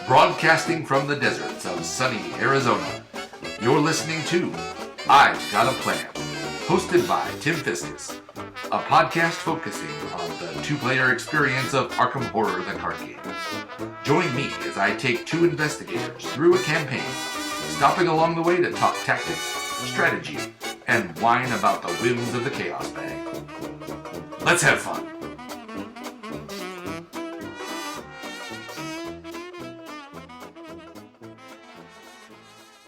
Broadcasting from the deserts of sunny Arizona, you're listening to I've Got a Plan, hosted by Tim Fiskus, a podcast focusing on the two-player experience of Arkham Horror the card game. Join me as I take two investigators through a campaign, stopping along the way to talk tactics, strategy, and whine about the whims of the Chaos Bag. Let's have fun!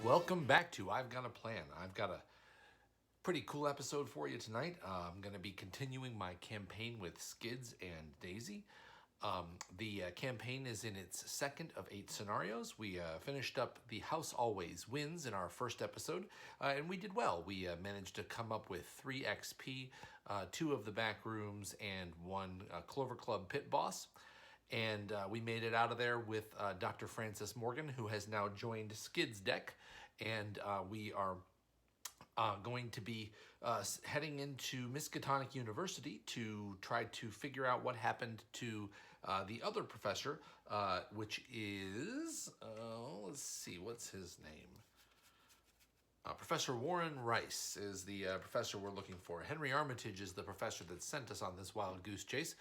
Welcome back to I've Got a Plan. I've got a pretty cool episode for you tonight. I'm going to be continuing my campaign with Skids and Daisy. The campaign is in its second of 8 scenarios. We finished up The House Always Wins in our first episode, and we did well. We managed to come up with 3 XP, 2 of the back rooms, and 1 Clover Club pit boss. And we made it out of there with Dr. Francis Morgan, who has now joined Skid's deck. And we are going to be heading into Miskatonic University to try to figure out what happened to the other professor, which is, let's see, what's his name? Professor Warren Rice is the professor we're looking for. Henry Armitage is the professor that sent us on this wild goose chase.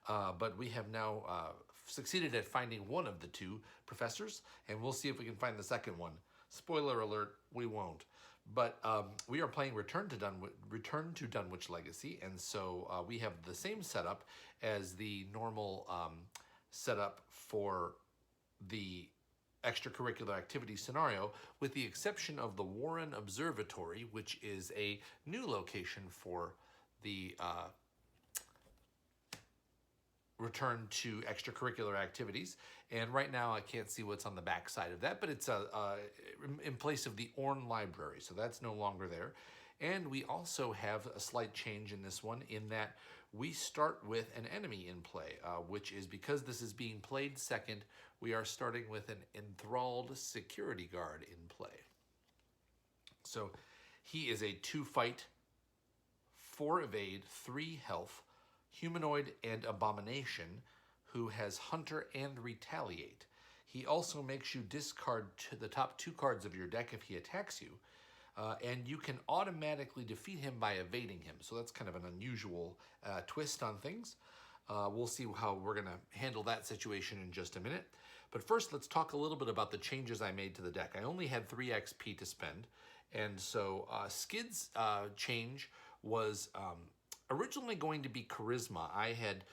But we have now succeeded at finding one of the 2 professors, and we'll see if we can find the second one. Spoiler alert, we won't. But we are playing Return to Dunwich Legacy, and so we have the same setup as the normal setup for the extracurricular activity scenario, with the exception of the Warren Observatory, which is a new location for the Return to Extracurricular Activities. And right now I can't see what's on the back side of that, but it's in place of the Orne Library, so that's no longer there. And we also have a slight change in this one in that we start with an enemy in play, which is because this is being played second, we are starting with an enthralled security guard in play. So he is a 2-fight, 4 evade, 3 health, humanoid and abomination, who has Hunter and Retaliate. He also makes you discard to the top 2 cards of your deck if he attacks you, and you can automatically defeat him by evading him. So that's kind of an unusual twist on things. We'll see how we're going to handle that situation in just a minute. But first, let's talk a little bit about the changes I made to the deck. I only had 3 XP to spend, and so Skid's change was originally going to be Charisma. I had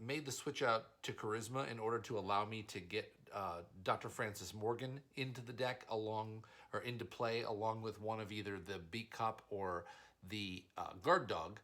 made the switch out to Charisma in order to allow me to get Dr. Francis Morgan into the deck into play along with one of either the Beat Cop or the Guard Dog.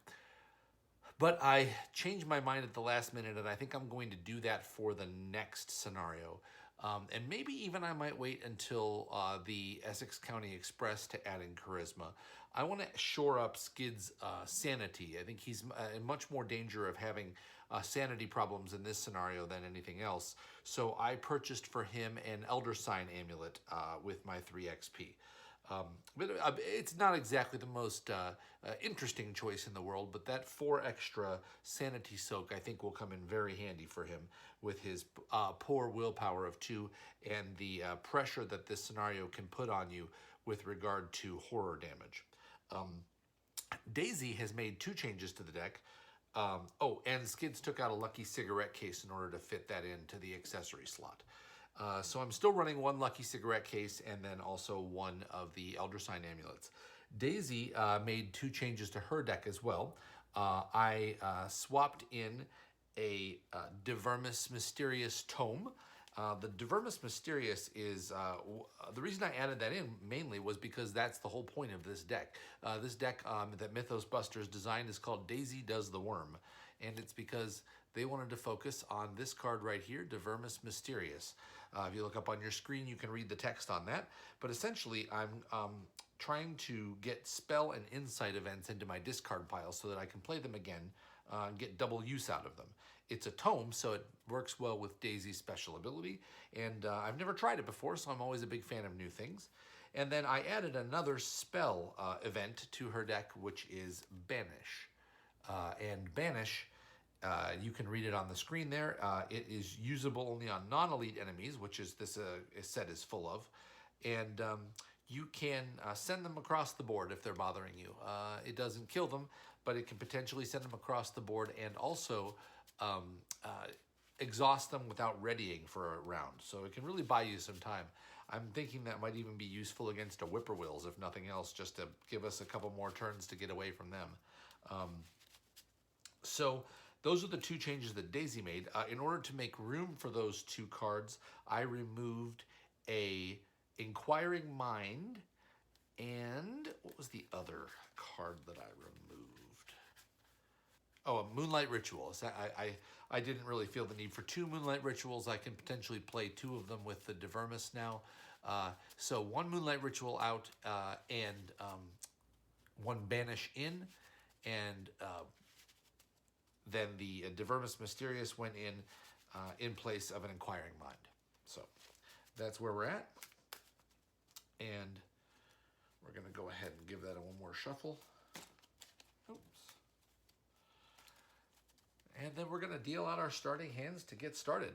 But I changed my mind at the last minute, and I think I'm going to do that for the next scenario. And maybe even I might wait until the Essex County Express to add in Charisma. I want to shore up Skid's sanity. I think he's in much more danger of having sanity problems in this scenario than anything else. So I purchased for him an Elder Sign amulet with my 3 XP. But it's not exactly the most interesting choice in the world, but that 4 extra sanity soak I think will come in very handy for him with his poor willpower of 2 and the pressure that this scenario can put on you with regard to horror damage. Daisy has made 2 changes to the deck. And Skids took out a lucky cigarette case in order to fit that into the accessory slot. So I'm still running 1 lucky cigarette case and then also 1 of the Elder Sign amulets. Daisy made 2 changes to her deck as well. I swapped in a Divermus Mysterious Tome. The Divermus Mysterious is, the reason I added that in mainly was because that's the whole point of this deck. This deck that Mythos Busters designed is called Daisy Does the Worm. And it's because they wanted to focus on this card right here, Divermus Mysterious. If you look up on your screen, you can read the text on that. But essentially, I'm trying to get spell and insight events into my discard pile so that I can play them again and get double use out of them. It's a tome, so it works well with Daisy's special ability, and I've never tried it before, so I'm always a big fan of new things. And then I added another spell event to her deck, which is Banish. And Banish You can read it on the screen there. It is usable only on non-elite enemies, which is this set is full of. And you can send them across the board if they're bothering you. It doesn't kill them, but it can potentially send them across the board and also exhaust them without readying for a round. So it can really buy you some time. I'm thinking that might even be useful against a whippoorwills, if nothing else, just to give us a couple more turns to get away from them. So those are the two changes that Daisy made. In order to make room for those two cards, I removed a Inquiring Mind, and what was the other card that I removed? Oh, a Moonlight Rituals. I didn't really feel the need for two Moonlight Rituals. I can potentially play two of them with the Divermis now. So one Moonlight Ritual out and one Banish in, and then the Divermis Mysterious went in place of an Inquiring Mind. So that's where we're at. And we're going to go ahead and give that one more shuffle. Oops. And then we're going to deal out our starting hands to get started.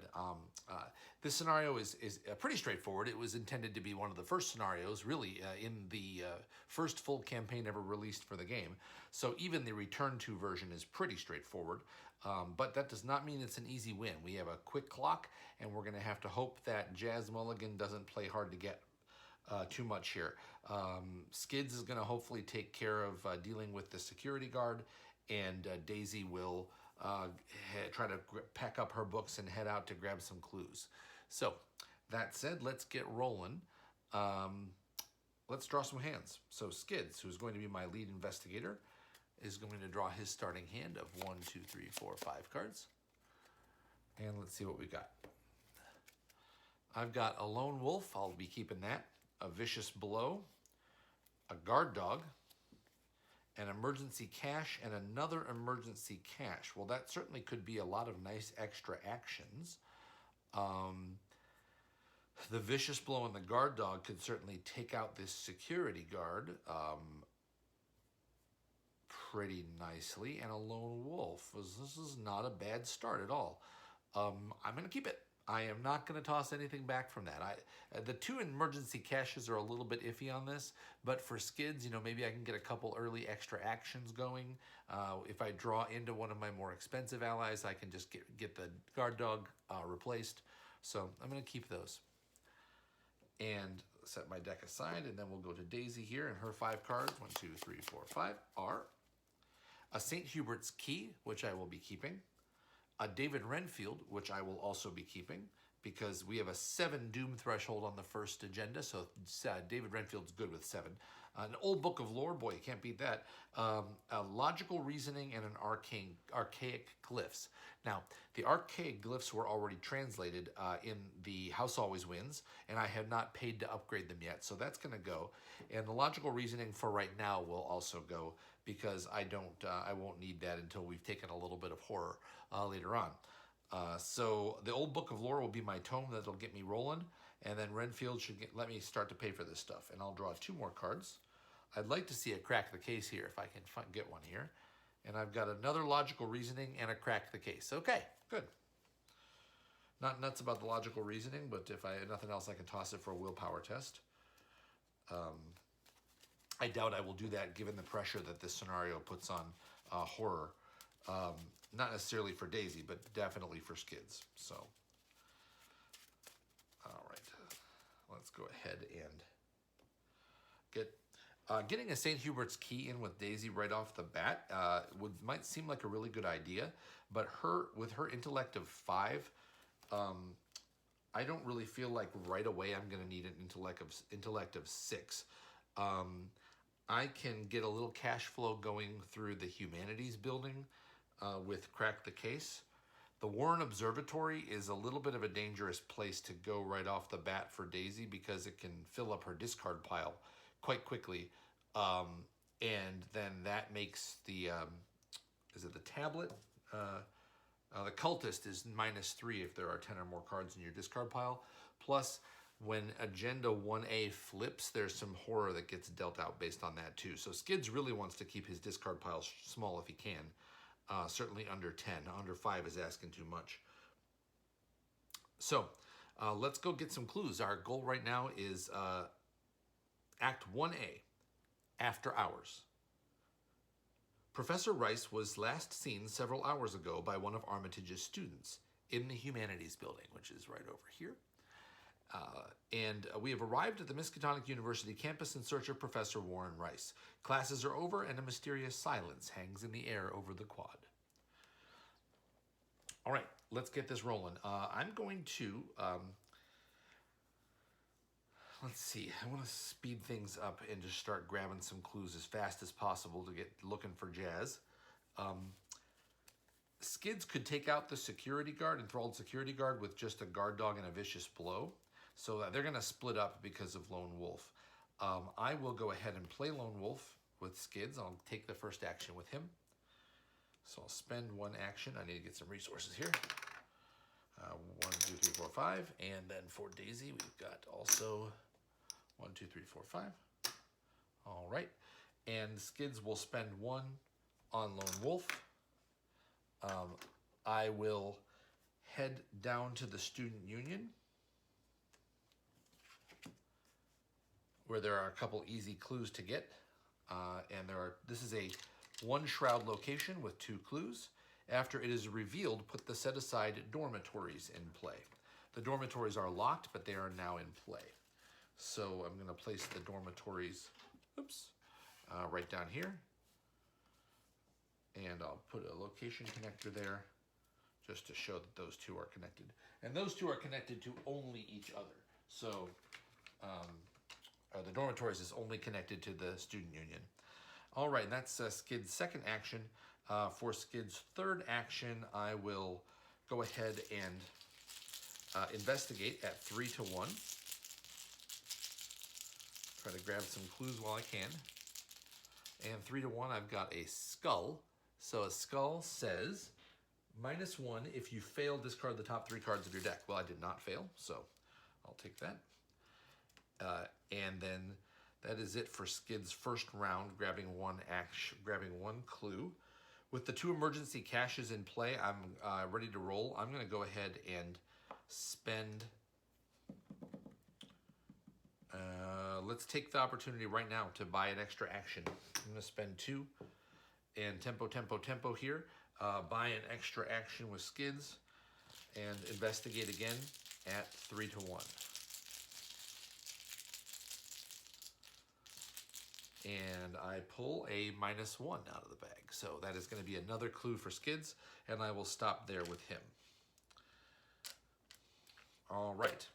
This scenario is pretty straightforward. It was intended to be one of the first scenarios, really, in the first full campaign ever released for the game. So even the Return To version is pretty straightforward. But that does not mean it's an easy win. We have a quick clock, and we're going to have to hope that Jazz Mulligan doesn't play hard to get too much here. Skids is going to hopefully take care of dealing with the security guard, and Daisy will try to pack up her books and head out to grab some clues. So that said, let's get rolling. Let's draw some hands. So Skids, who's going to be my lead investigator, is going to draw his starting hand of 1, 2, 3, 4, 5 cards. And let's see what we got. I've got a Lone Wolf. I'll be keeping that. A Vicious Blow, a Guard Dog, an Emergency Cash, and another Emergency Cash. Well, that certainly could be a lot of nice extra actions. The Vicious Blow and the Guard Dog could certainly take out this security guard pretty nicely. And a Lone Wolf. This is not a bad start at all. I'm going to keep it. I am not going to toss anything back from that. The two emergency caches are a little bit iffy on this, but for Skids, maybe I can get a couple early extra actions going. If I draw into one of my more expensive allies, I can just get the Guard Dog replaced. So I'm going to keep those. And set my deck aside, and then we'll go to Daisy here, and her 5 cards, 1, 2, 3, 4, 5, are a St. Hubert's Key, which I will be keeping, a David Renfield, which I will also be keeping, because we have a 7 Doom threshold on the first agenda, so David Renfield's good with 7. An Old Book of Lore, boy, you can't beat that. A Logical Reasoning and an Archaic Glyphs. Now, the Archaic Glyphs were already translated in the House Always Wins, and I have not paid to upgrade them yet, so that's going to go. And the Logical Reasoning for right now will also go, because I won't need that until we've taken a little bit of horror later on. So the Old Book of Lore will be my tome that'll get me rolling, and then Renfield should let me start to pay for this stuff. And I'll draw 2 more cards. I'd like to see a Crack the Case here if I can get one here. And I've got another Logical Reasoning and a Crack the Case. Okay, good. Not nuts about the Logical Reasoning, but if I have nothing else, I can toss it for a willpower test. I doubt I will do that given the pressure that this scenario puts on horror. Not necessarily for Daisy, but definitely for Skids. So, all right. Let's go ahead and get... getting a St. Hubert's Key in with Daisy right off the bat might seem like a really good idea, but with her intellect of 5, I don't really feel like right away I'm going to need an intellect of 6. I can get a little cash flow going through the humanities building with Crack the Case. The Warren Observatory is a little bit of a dangerous place to go right off the bat for Daisy, because it can fill up her discard pile quite quickly. And then that makes the, is it the tablet? The Cultist is -3 if there are 10 or more cards in your discard pile. Plus, when Agenda 1A flips, there's some horror that gets dealt out based on that too. So Skids really wants to keep his discard pile small if he can. Certainly under 10. Under 5 is asking too much. So let's go get some clues. Our goal right now is Act 1A, After Hours. Professor Rice was last seen several hours ago by one of Armitage's students in the Humanities Building, which is right over here. And we have arrived at the Miskatonic University campus in search of Professor Warren Rice. Classes are over and a mysterious silence hangs in the air over the quad. All right, let's get this rolling. I'm going to, let's see, I want to speed things up and just start grabbing some clues as fast as possible to get looking for jazz. Skids could take out the security guard, enthralled security guard, with just a guard dog and a vicious blow. So they're going to split up because of Lone Wolf. I will go ahead and play Lone Wolf with Skids. I'll take the first action with him. So I'll spend one action. I need to get some resources here. 1, 2, 3, 4, 5. And then for Daisy, we've got also 1, 2, 3, 4, 5. All right. And Skids will spend 1 on Lone Wolf. I will head down to the Student Union, where there are a couple easy clues to get. And this is a 1 shroud location with 2 clues. After it is revealed, put the set-aside dormitories in play. The dormitories are locked, but they are now in play. So I'm going to place the dormitories, right down here. And I'll put a location connector there just to show that those 2 are connected. And those 2 are connected to only each other. So the dormitories is only connected to the Student Union. All right, that's Skid's second action. For Skid's third action, I will go ahead and investigate at 3 to 1. Try to grab some clues while I can. And 3 to 1, I've got a skull. So a skull says, -1 if you fail, discard the top 3 cards of your deck. Well, I did not fail, so I'll take that. And then that is it for Skid's first round, grabbing one clue. With the 2 emergency caches in play, I'm ready to roll. I'm going to go ahead and spend... let's take the opportunity right now to buy an extra action. I'm going to spend 2 and tempo here. Buy an extra action with Skids and investigate again at 3 to 1. And I pull a -1 out of the bag. So that is going to be another clue for Skids, and I will stop there with him. All right.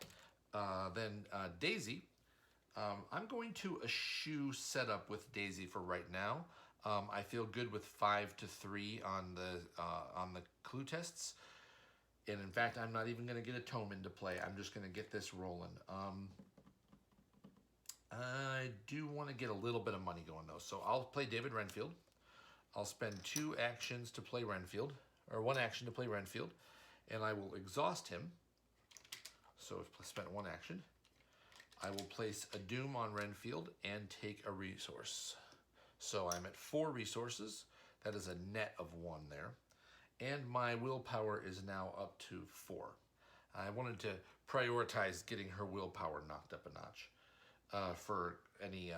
Then Daisy. I'm going to eschew setup with Daisy for right now. I feel good with 5 to 3 on the clue tests. And in fact, I'm not even going to get a tome into play. I'm just going to get this rolling. I do want to get a little bit of money going, though. So I'll play David Renfield. I'll spend 2 actions to play Renfield, or 1 action to play Renfield, and I will exhaust him. So I've spent 1 action. I will place a Doom on Renfield and take a resource. So I'm at 4 resources. That is a net of 1 there. And my willpower is now up to 4. I wanted to prioritize getting her willpower knocked up a notch. For any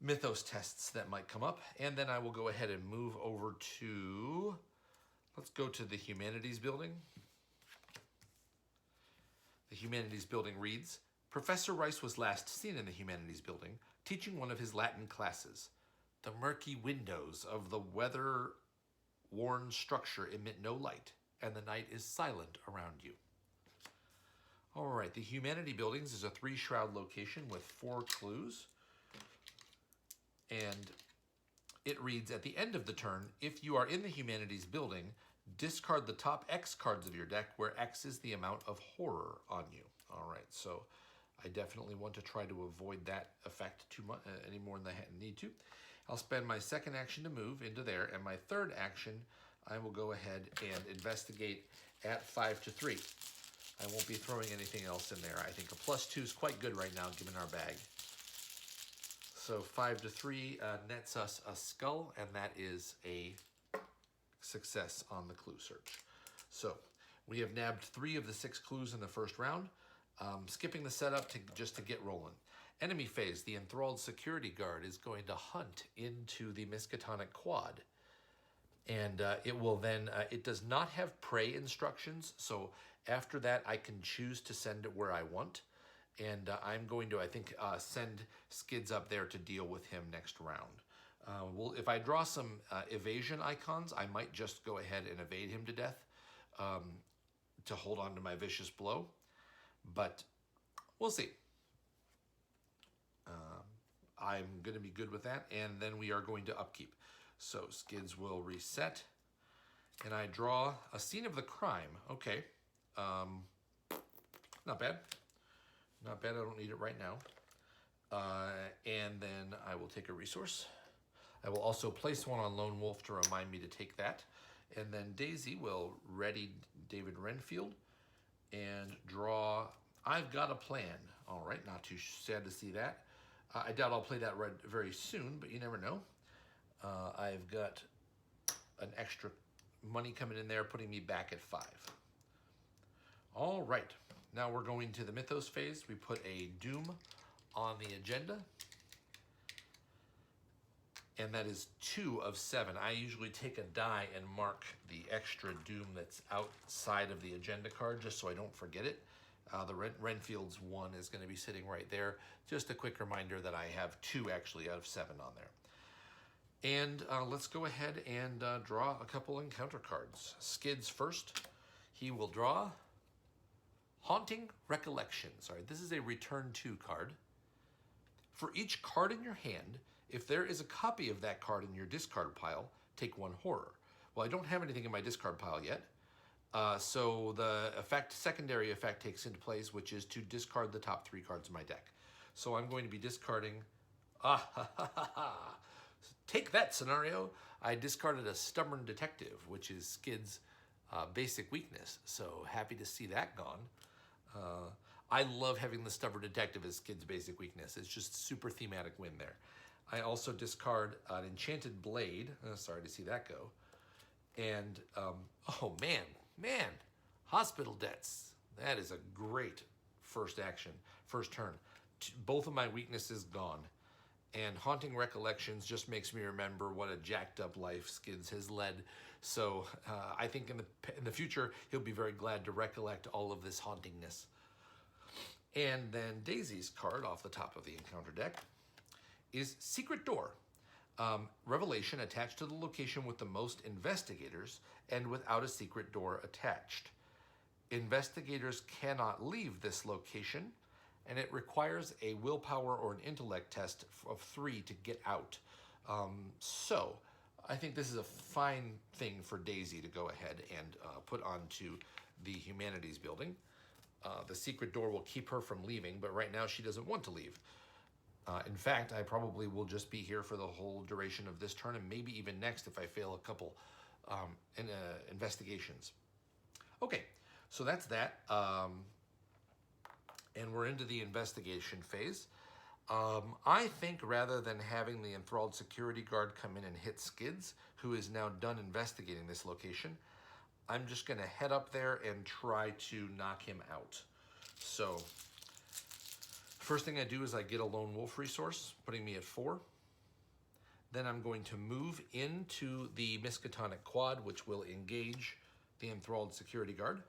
Mythos tests that might come up. And then I will go ahead and move over to, let's go to the Humanities Building. The Humanities Building reads, Professor Rice was last seen in the Humanities Building, teaching one of his Latin classes. The murky windows of the weather-worn structure emit no light, and the night is silent around you. All right, the Humanity Buildings is a 3-shroud location with 4 clues. And it reads, at the end of the turn, if you are in the Humanities Building, discard the top X cards of your deck, where X is the amount of horror on you. All right, so I definitely want to try to avoid that effect too much, any more than I need to. I'll spend my second action to move into there, and my third action, I will go ahead and investigate at 5 to 3. I won't be throwing anything else in there. I think a +2 is quite good right now, given our bag. So 5 to 3 nets us a skull, and that is a success on the clue search. So we have nabbed 3 of the 6 clues in the first round. Skipping the setup just to get rolling. Enemy phase, the enthralled security guard is going to hunt into the Miskatonic quad. And it will then, it does not have prey instructions, so after that I can choose to send it where I want. And I'm going to, I think, send Skids up there to deal with him next round. Well, if I draw some evasion icons, I might just go ahead and evade him to death to hold on to my vicious blow. But we'll see. I'm going to be good with that, and then we are going to upkeep. So Skids will reset, and I draw a scene of the crime. Okay. Not bad. Not bad, I don't need it right now. And then I will take a resource. I will also place one on Lone Wolf to remind me to take that. And then Daisy will ready David Renfield and draw I've Got a Plan. All right, not too sad to see that. I doubt I'll play that very soon, but you never know. I've got an extra money coming in there, putting me back at 5. All right, now we're going to the Mythos phase. We put a Doom on the agenda, and that is 2 of 7. I usually take a die and mark the extra Doom that's outside of the agenda card just so I don't forget it. The Renfield's 1 is going to be sitting right there. Just a quick reminder that I have 2 actually out of 7 on there. And let's go ahead and draw a couple encounter cards. Skids first. He will draw Haunting Recollections. All right, this is a return to card. For each card in your hand, if there is a copy of that card in your discard pile, take 1 horror. Well, I don't have anything in my discard pile yet. So the secondary effect takes into place, which is to discard the top 3 cards of my deck. So I'm going to be discarding, take that scenario. I discarded a Stubborn Detective, which is Skid's basic weakness. So happy to see that gone. I love having the Stubborn Detective as Skid's basic weakness. It's just super thematic win there. I also discard an Enchanted Blade. Sorry to see that go. And, oh man, hospital debts. That is a great first action, first turn. Both of my weaknesses gone. And Haunting Recollections just makes me remember what a jacked up life Skids has led. So I think in the future, he'll be very glad to recollect all of this hauntingness. And then Daisy's card off the top of the encounter deck is Secret Door. Revelation attached to the location with the most investigators and without a secret door attached. Investigators cannot leave this location, and it requires a willpower or an intellect test of 3 to get out. So I think this is a fine thing for Daisy to go ahead and put onto the humanities building. The secret door will keep her from leaving, but right now she doesn't want to leave. In fact, I probably will just be here for the whole duration of this turn, and maybe even next if I fail a couple investigations. Okay, so that's that. And we're into the investigation phase. I think rather than having the enthralled security guard come in and hit Skids, who is now done investigating this location, I'm just going to head up there and try to knock him out. So first thing I do is I get a Lone Wolf resource, putting me at 4. Then I'm going to move into the Miskatonic quad, which will engage the enthralled security guard.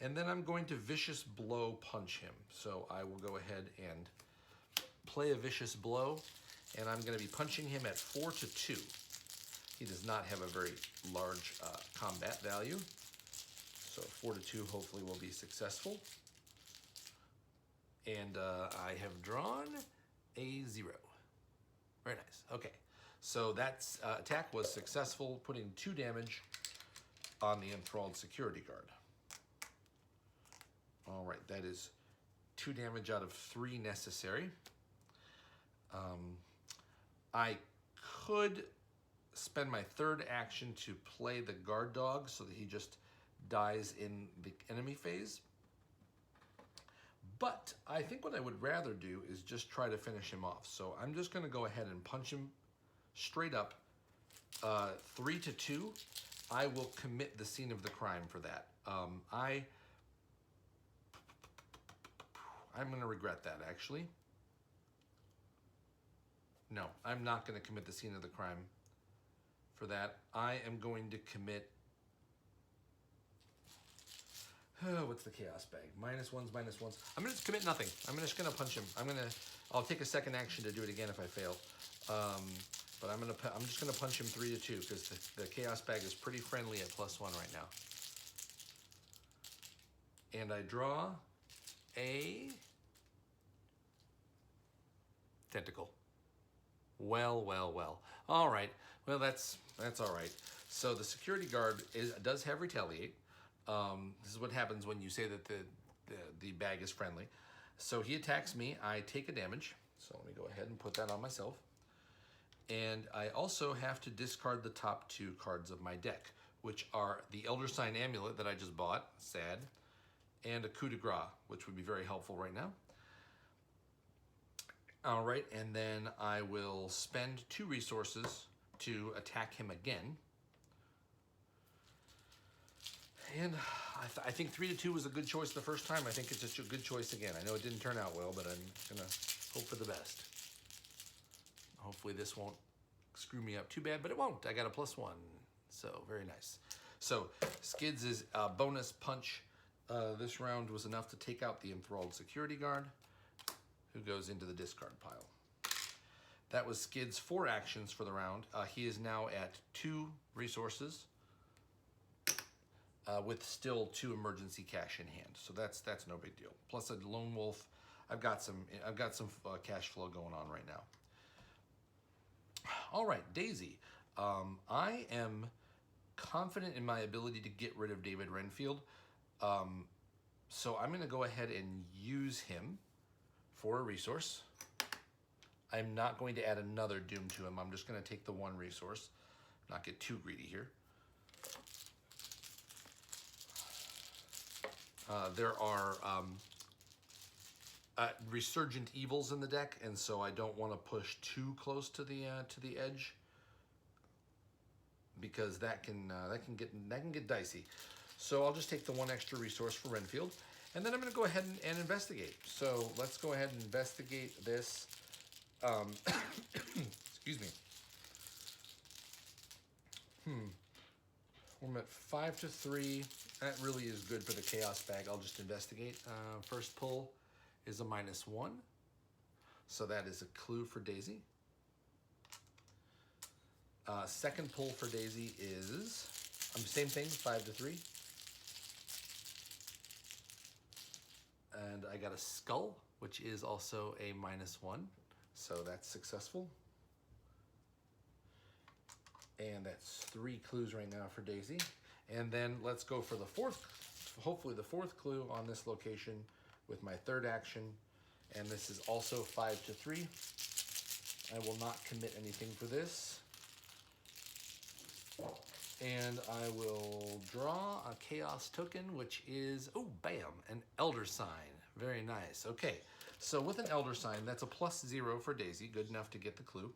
And then I'm going to Vicious Blow punch him. So I will go ahead and play a Vicious Blow, and I'm going to be punching him at 4-2. He does not have a very large combat value. So 4-2 hopefully will be successful. And I have drawn a 0. Very nice. Okay, so that attack was successful, putting 2 damage on the enthralled security guard. All right, that is 2 damage out of 3 necessary. I could spend my 3rd action to play the guard dog so that he just dies in the enemy phase. But I think what I would rather do is just try to finish him off. So I'm just going to go ahead and punch him straight up 3 to 2, I will commit the scene of the crime for that. I'm going to regret that, actually. No, I'm not going to commit the scene of the crime for that. I am going to commit... what's the chaos bag? -1s, -1s. I'm going to commit nothing. I'm just going to punch him. I'll take a second action to do it again if I fail. But I'm just going to punch him 3 to 2 because the chaos bag is pretty friendly at +1 right now. And I draw a tentacle. Well. All right. Well, that's all right. So the security guard does have retaliate. This is what happens when you say that the bag is friendly. So he attacks me. I take a damage. So let me go ahead and put that on myself. And I also have to discard the top 2 cards of my deck, which are the Elder Sign Amulet that I just bought, sad, and a coup de grace, which would be very helpful right now. All right, and then I will spend 2 resources to attack him again. And I think 3 to 2 was a good choice the first time. I think it's a good choice again. I know it didn't turn out well, but I'm gonna hope for the best. Hopefully this won't screw me up too bad, but it won't. I got a +1, so very nice. So Skids' bonus punch this round was enough to take out the enthralled security guard, who goes into the discard pile. That was Skids' 4 actions for the round. He is now at 2 resources with still 2 emergency cash in hand. So that's no big deal. Plus a lone wolf. I've got some cash flow going on right now. All right, Daisy. I am confident in my ability to get rid of David Renfield. So I'm going to go ahead and use him for a resource. I'm not going to add another doom to him. I'm just going to take the 1 resource, not get too greedy here. There are resurgent evils in the deck, and so I don't want to push too close to the edge because that can get dicey. So I'll just take the 1 extra resource for Renfield, and then I'm going to go ahead and investigate. So let's go ahead and investigate this. Excuse me. I'm at 5 to 3. That really is good for the chaos bag. I'll just investigate. First pull is a -1. So that is a clue for Daisy. Second pull for Daisy is same thing, 5 to 3. And I got a skull, which is also a -1. So that's successful. And that's 3 clues right now for Daisy. And then let's go for the 4th, hopefully the 4th clue on this location with my 3rd action. And this is also 5 to 3. I will not commit anything for this. And I will draw a chaos token, which is, oh, bam, an Elder Sign. Very nice. Okay, so with an Elder Sign, that's a +0 for Daisy, good enough to get the clue.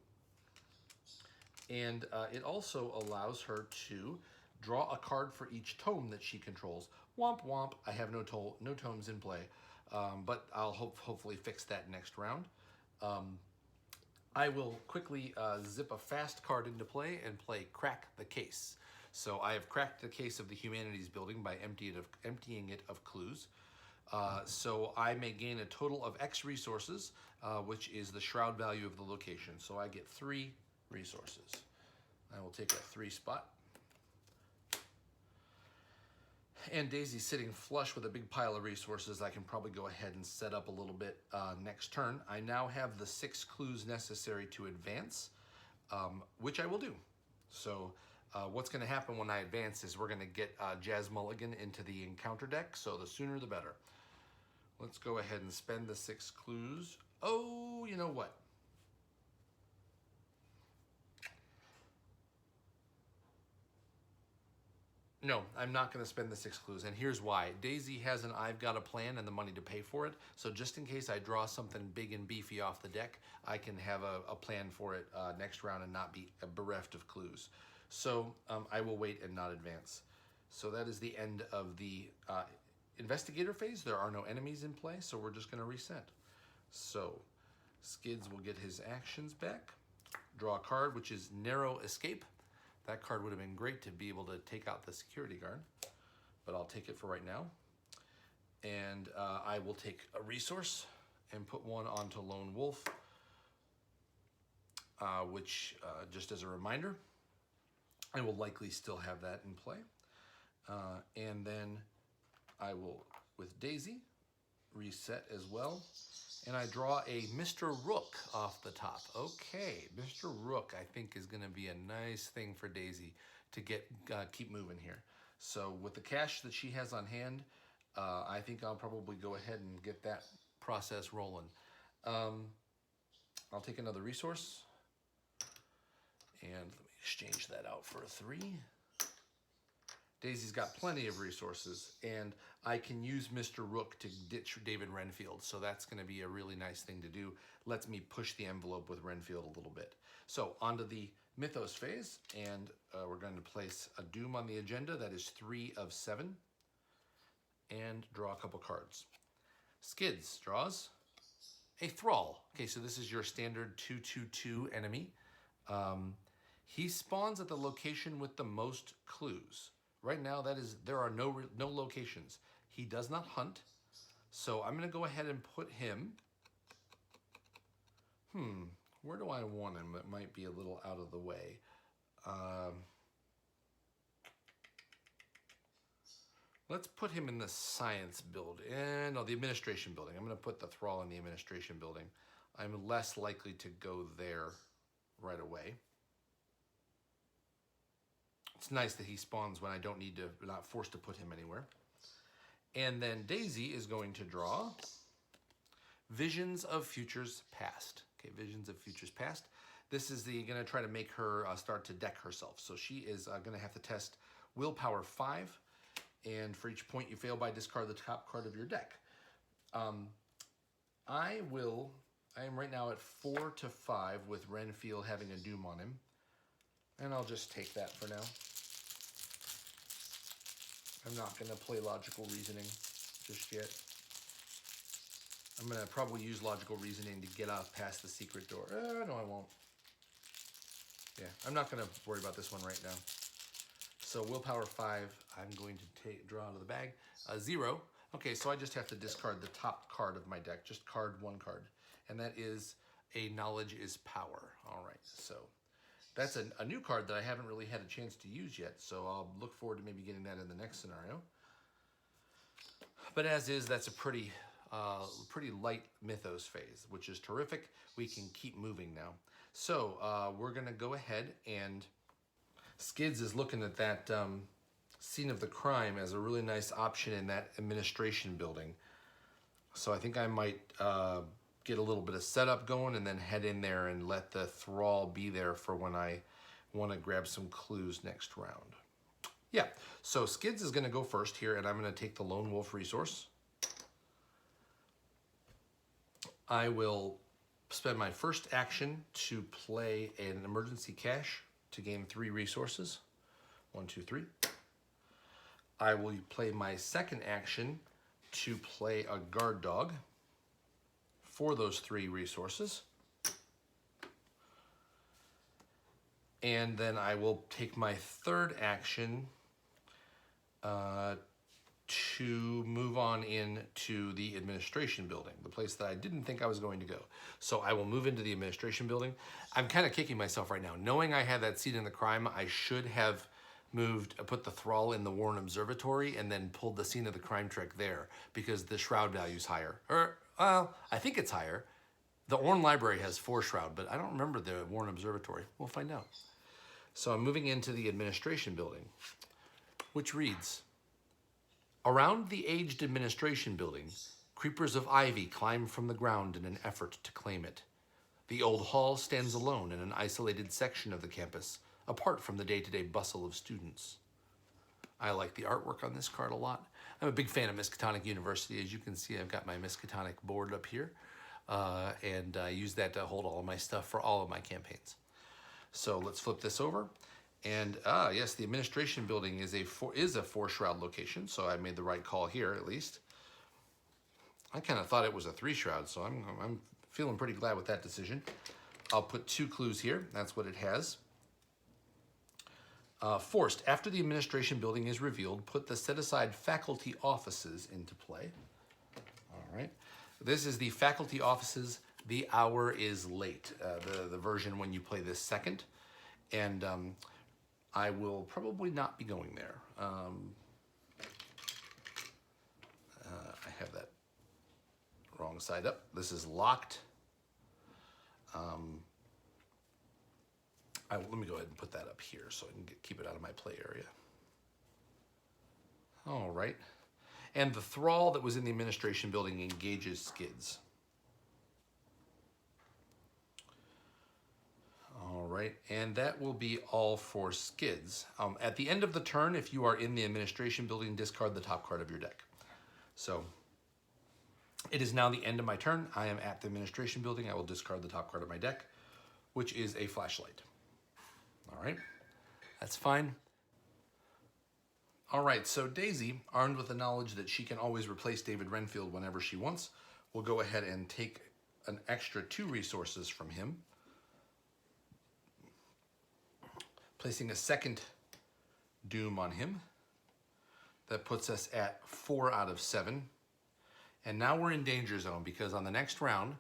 And it also allows her to draw a card for each tome that she controls. Womp womp, I have no tomes in play, but I'll hopefully fix that next round. I will quickly zip a fast card into play and play Crack the Case. So I have cracked the case of the Humanities building by emptying it of clues. So I may gain a total of X resources, which is the shroud value of the location. So I get 3 resources. I will take a 3 spot. And Daisy's sitting flush with a big pile of resources. I can probably go ahead and set up a little bit next turn. I now have the 6 clues necessary to advance, which I will do. So what's going to happen when I advance is we're going to get Jazz Mulligan into the encounter deck, so the sooner the better. Let's go ahead and spend the 6 clues. Oh, you know what? No, I'm not going to spend the 6 clues, and here's why. Daisy has an I've got a plan and the money to pay for it, so just in case I draw something big and beefy off the deck, I can have a plan for it next round and not be bereft of clues. So I will wait and not advance. So that is the end of the investigator phase. There are no enemies in play, so we're just going to reset. So Skids will get his actions back. Draw a card, which is Narrow Escape. That card would have been great to be able to take out the security guard, but I'll take it for right now. And I will take a resource and put one onto Lone Wolf, which, just as a reminder, I will likely still have that in play. And then I will, with Daisy, reset as well. And I draw a Mr. Rook off the top. Okay, Mr. Rook I think is going to be a nice thing for Daisy to get keep moving here. So with the cash that she has on hand, I think I'll probably go ahead and get that process rolling. I'll take another resource. And let me exchange that out for a 3. Daisy's got plenty of resources, and I can use Mr. Rook to ditch David Renfield, so that's going to be a really nice thing to do. Lets me push the envelope with Renfield a little bit. So onto the Mythos phase, and we're going to place a Doom on the agenda. That is 3 of 7, and draw a couple cards. Skids draws a Thrall. Okay, so this is your standard 2/2/2 enemy. He spawns at the location with the most clues. Right now, there are no locations. He does not hunt, so I'm going to go ahead and put him. Where do I want him? It might be a little out of the way. Let's put him in the science building. No, the administration building. I'm going to put the Thrall in the administration building. I'm less likely to go there right away. It's nice that he spawns when I don't need to, not forced to put him anywhere. And then Daisy is going to draw Visions of Futures Past. Okay, Visions of Futures Past. This is going to try to make her start to deck herself. So she is going to have to test Willpower 5. And for each point you fail by, discard the top card of your deck. I am right now at 4 to 5 with Renfield having a Doom on him. And I'll just take that for now. I'm not going to play Logical Reasoning just yet. I'm going to probably use Logical Reasoning to get off past the secret door. No, I won't. Yeah, I'm not going to worry about this one right now. So Willpower 5, I'm going to draw out of the bag. 0. Okay, so I just have to discard the top card of my deck. Just one card. And that is a Knowledge is Power. All right, so that's a new card that I haven't really had a chance to use yet, so I'll look forward to maybe getting that in the next scenario. But as is, that's a pretty light Mythos phase, which is terrific. We can keep moving now. So we're going to go ahead, and Skids is looking at that scene of the crime as a really nice option in that administration building. So I think I might get a little bit of setup going and then head in there and let the Thrall be there for when I want to grab some clues next round. Yeah, so Skids is going to go first here, and I'm going to take the Lone Wolf resource. I will spend my first action to play an emergency cash to gain 3 resources. 1, 2, 3. I will play my second action to play a guard dog for those 3 resources. And then I will take my third action to move on into the administration building, the place that I didn't think I was going to go. So I will move into the administration building. I'm kind of kicking myself right now. Knowing I had that scene in the crime, I should have put the Thrall in the Warren Observatory and then pulled the scene of the crime trick there, because the shroud value is higher. Well, I think it's higher. The Orne Library has 4 shroud, but I don't remember the Warren Observatory. We'll find out. So I'm moving into the administration building, which reads, around the aged administration building, creepers of ivy climb from the ground in an effort to claim it. The old hall stands alone in an isolated section of the campus, apart from the day-to-day bustle of students. I like the artwork on this card a lot. I'm a big fan of Miskatonic University. As you can see, I've got my Miskatonic board up here, and I use that to hold all of my stuff for all of my campaigns. So let's flip this over. And yes, the administration building is a 4-shroud location, so I made the right call here at least. I kind of thought it was a 3-shroud, so I'm feeling pretty glad with that decision. I'll put 2 clues here. That's what it has. Forced, after the administration building is revealed, put the set-aside faculty offices into play. All right. This is the faculty offices. The hour is late, the version when you play this second. And I will probably not be going there. I have that wrong side up. This is locked. Let me go ahead and put that up here so I can keep it out of my play area. All right. And the thrall that was in the administration building engages Skids. All right, and that will be all for Skids. At the end of the turn, if you are in the administration building, discard the top card of your deck. So it is now the end of my turn. I am at the administration building. I will discard the top card of my deck, which is a flashlight. All right, that's fine. All right, so Daisy, armed with the knowledge that she can always replace David Renfield whenever she wants, will go ahead and take an extra 2 resources from him, placing a second doom on him. That puts us at 4 out of 7. And now we're in danger zone because on the next round,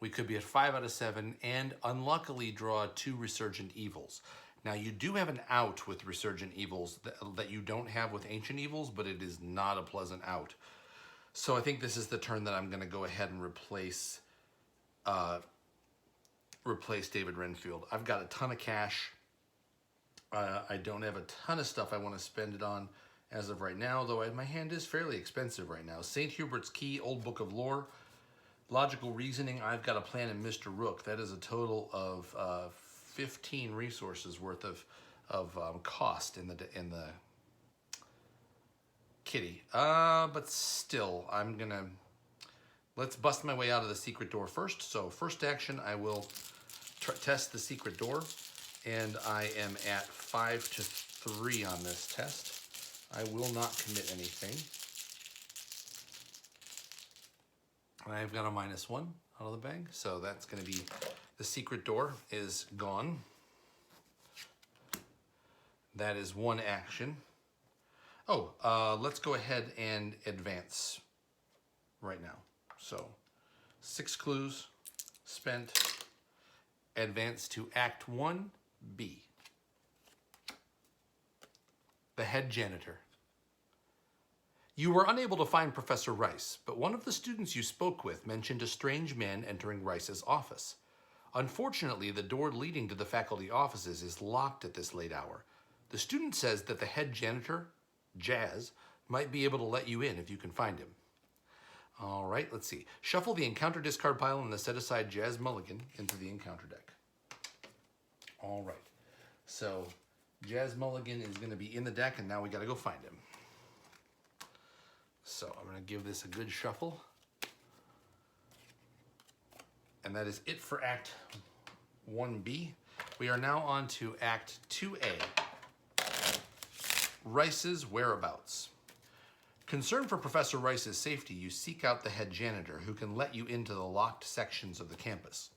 we could be at 5 out of 7 and unluckily draw 2 Resurgent Evils. Now you do have an out with Resurgent Evils that you don't have with Ancient Evils, but it is not a pleasant out. So I think this is the turn that I'm gonna go ahead and replace David Renfield. I've got a ton of cash. I don't have a ton of stuff I want to spend it on as of right now, though my hand is fairly expensive right now. St. Hubert's Key, Old Book of Lore, Logical Reasoning, I've got a plan in Mr. Rook. That is a total of 15 resources worth of cost in the kitty. But still, let's bust my way out of the secret door first. So first action, I will test the secret door. And I am at 5 to 3 on this test. I will not commit anything. I've got a -1 out of the bag, so that's going to be the secret door is gone. That is 1 action. Oh, let's go ahead and advance right now. So 6 clues spent. Advance to Act 1B. The head janitor. You were unable to find Professor Rice, but one of the students you spoke with mentioned a strange man entering Rice's office. Unfortunately, the door leading to the faculty offices is locked at this late hour. The student says that the head janitor, Jazz, might be able to let you in if you can find him. All right, let's see. Shuffle the encounter discard pile and the set-aside Jazz Mulligan into the encounter deck. All right, so Jazz Mulligan is going to be in the deck, and now we got to go find him. So I'm going to give this a good shuffle. And that is it for Act 1B. We are now on to Act 2A. Rice's whereabouts. Concerned for Professor Rice's safety, you seek out the head janitor who can let you into the locked sections of the campus.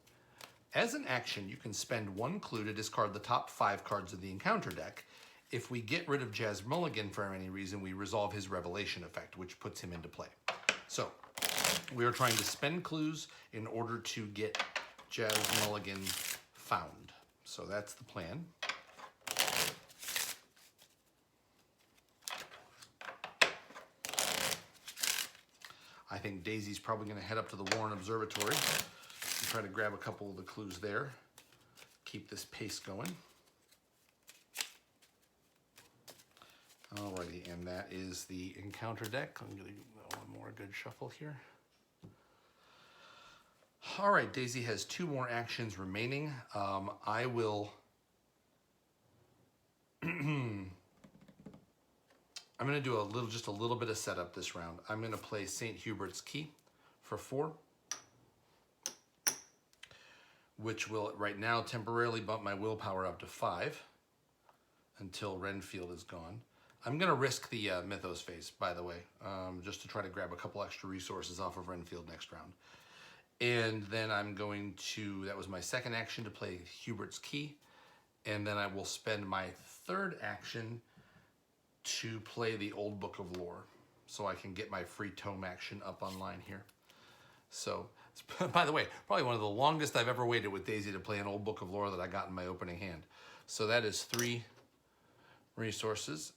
As an action, you can spend 1 clue to discard the top 5 cards of the encounter deck. If we get rid of Jazz Mulligan for any reason, we resolve his revelation effect, which puts him into play. So we are trying to spend clues in order to get Jazz Mulligan found. So that's the plan. I think Daisy's probably going to head up to the Warren Observatory and try to grab a couple of the clues there. Keep this pace going. Alrighty, and that is the encounter deck. I'm going to give one more good shuffle here. Alright, Daisy has 2 more actions remaining. I will I'm going to do just a little bit of setup this round. I'm going to play St. Hubert's Key for 4, which will right now temporarily bump my willpower up to 5 until Renfield is gone. I'm going to risk the Mythos phase, by the way, just to try to grab a couple extra resources off of Renfield next round. And then I'm going to, that was my second action, to play Hubert's Key. And then I will spend my third action to play the Old Book of Lore, so I can get my free tome action up online here. So, by the way, probably one of the longest I've ever waited with Daisy to play an Old Book of Lore that I got in my opening hand. So that is 3 resources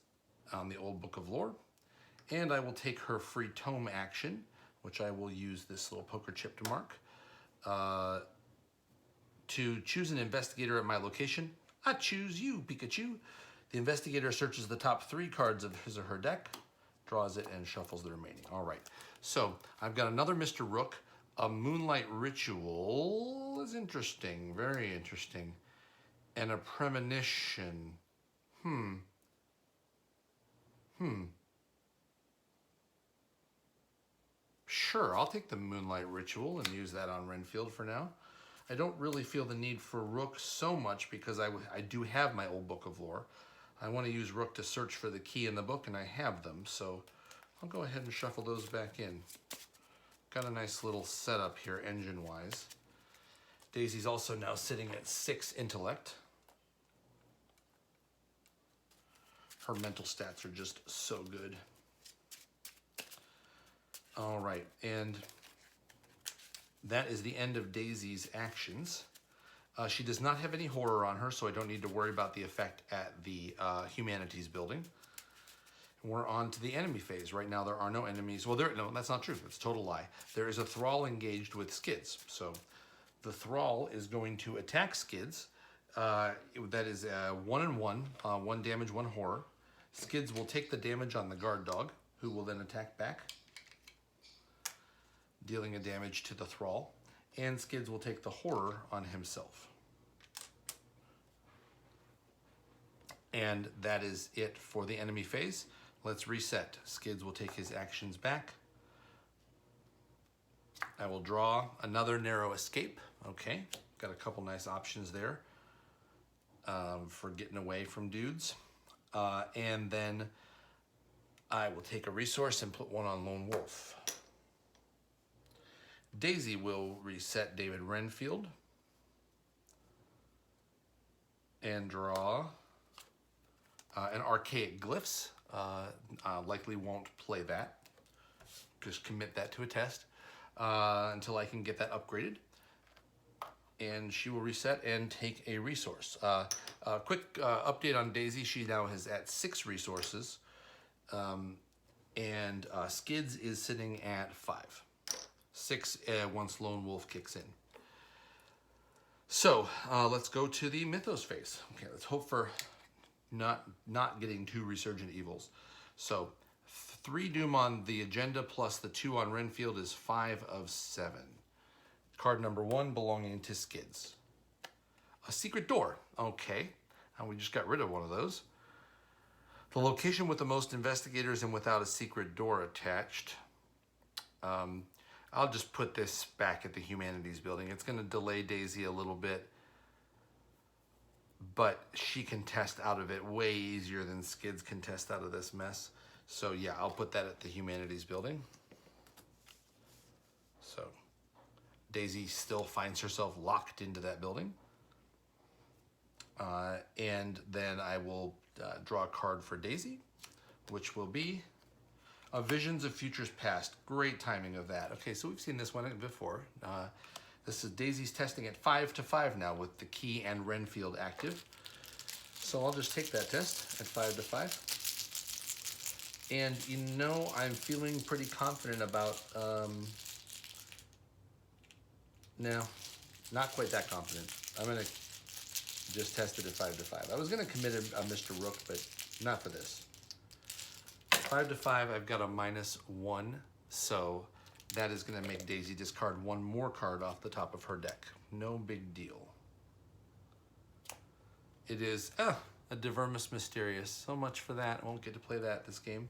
on the Old Book of Lore. And I will take her free tome action, which I will use this little poker chip to mark, to choose an investigator at my location. I choose you, Pikachu. The investigator searches the top 3 cards of his or her deck, draws it, and shuffles the remaining. All right, so I've got another Mr. Rook. A Moonlight Ritual is interesting, very interesting. And a Premonition. Sure, I'll take the Moonlight Ritual and use that on Renfield for now. I don't really feel the need for Rook so much because I do have my Old Book of Lore. I want to use Rook to search for the key in the book, and I have them, so I'll go ahead and shuffle those back in. Got a nice little setup here, engine-wise. Daisy's also now sitting at 6 intellect. Her mental stats are just so good. All right, and that is the end of Daisy's actions. She does not have any horror on her, so I don't need to worry about the effect at the Humanities building. We're on to the enemy phase. Right now there are no enemies. Well, no, that's not true. It's a total lie. There is a Thrall engaged with Skids. So the Thrall is going to attack Skids. That is 1 and 1, 1 damage, 1 horror. Skids will take the damage on the guard dog, who will then attack back, dealing a damage to the Thrall. And Skids will take the horror on himself. And that is it for the enemy phase. Let's reset. Skids will take his actions back. I will draw another Narrow Escape. Okay, got a couple nice options there for getting away from dudes. And then I will take a resource and put one on Lone Wolf. Daisy will reset David Renfield and draw an Archaic Glyphs. Likely won't play that. Just commit that to a test until I can get that upgraded. And she will reset and take a resource. Quick update on Daisy. She now is at 6 resources. And Skids is sitting at 5. 6 once Lone Wolf kicks in. So let's go to the Mythos phase. Okay, let's hope for not getting 2 Resurgent Evils. So 3 Doom on the agenda plus the 2 on Renfield is 5 of 7. Card number 1 belonging to Skids. A Secret Door. Okay, and we just got rid of one of those. The location with the most investigators and without a secret door attached. I'll just put this back at the Humanities building. It's going to delay Daisy a little bit, but she can test out of it way easier than Skids can test out of this mess. So yeah, I'll put that at the Humanities building. So Daisy still finds herself locked into that building. And then I will draw a card for Daisy, which will be Visions of Futures Past. Great timing of that. Okay, so we've seen this one before. This is Daisy's testing at 5 to 5 now with the key and Renfield active. So I'll just take that test at 5 to 5. And you know, I'm feeling pretty confident about, no, not quite that confident. I'm gonna just test it at 5 to 5. I was gonna commit a Mr. Rook, but not for this. 5 to 5, I've got a -1, so that is going to make Daisy discard 1 more card off the top of her deck. No big deal. It is a Divermus Mysterious. So much for that. I won't get to play that this game.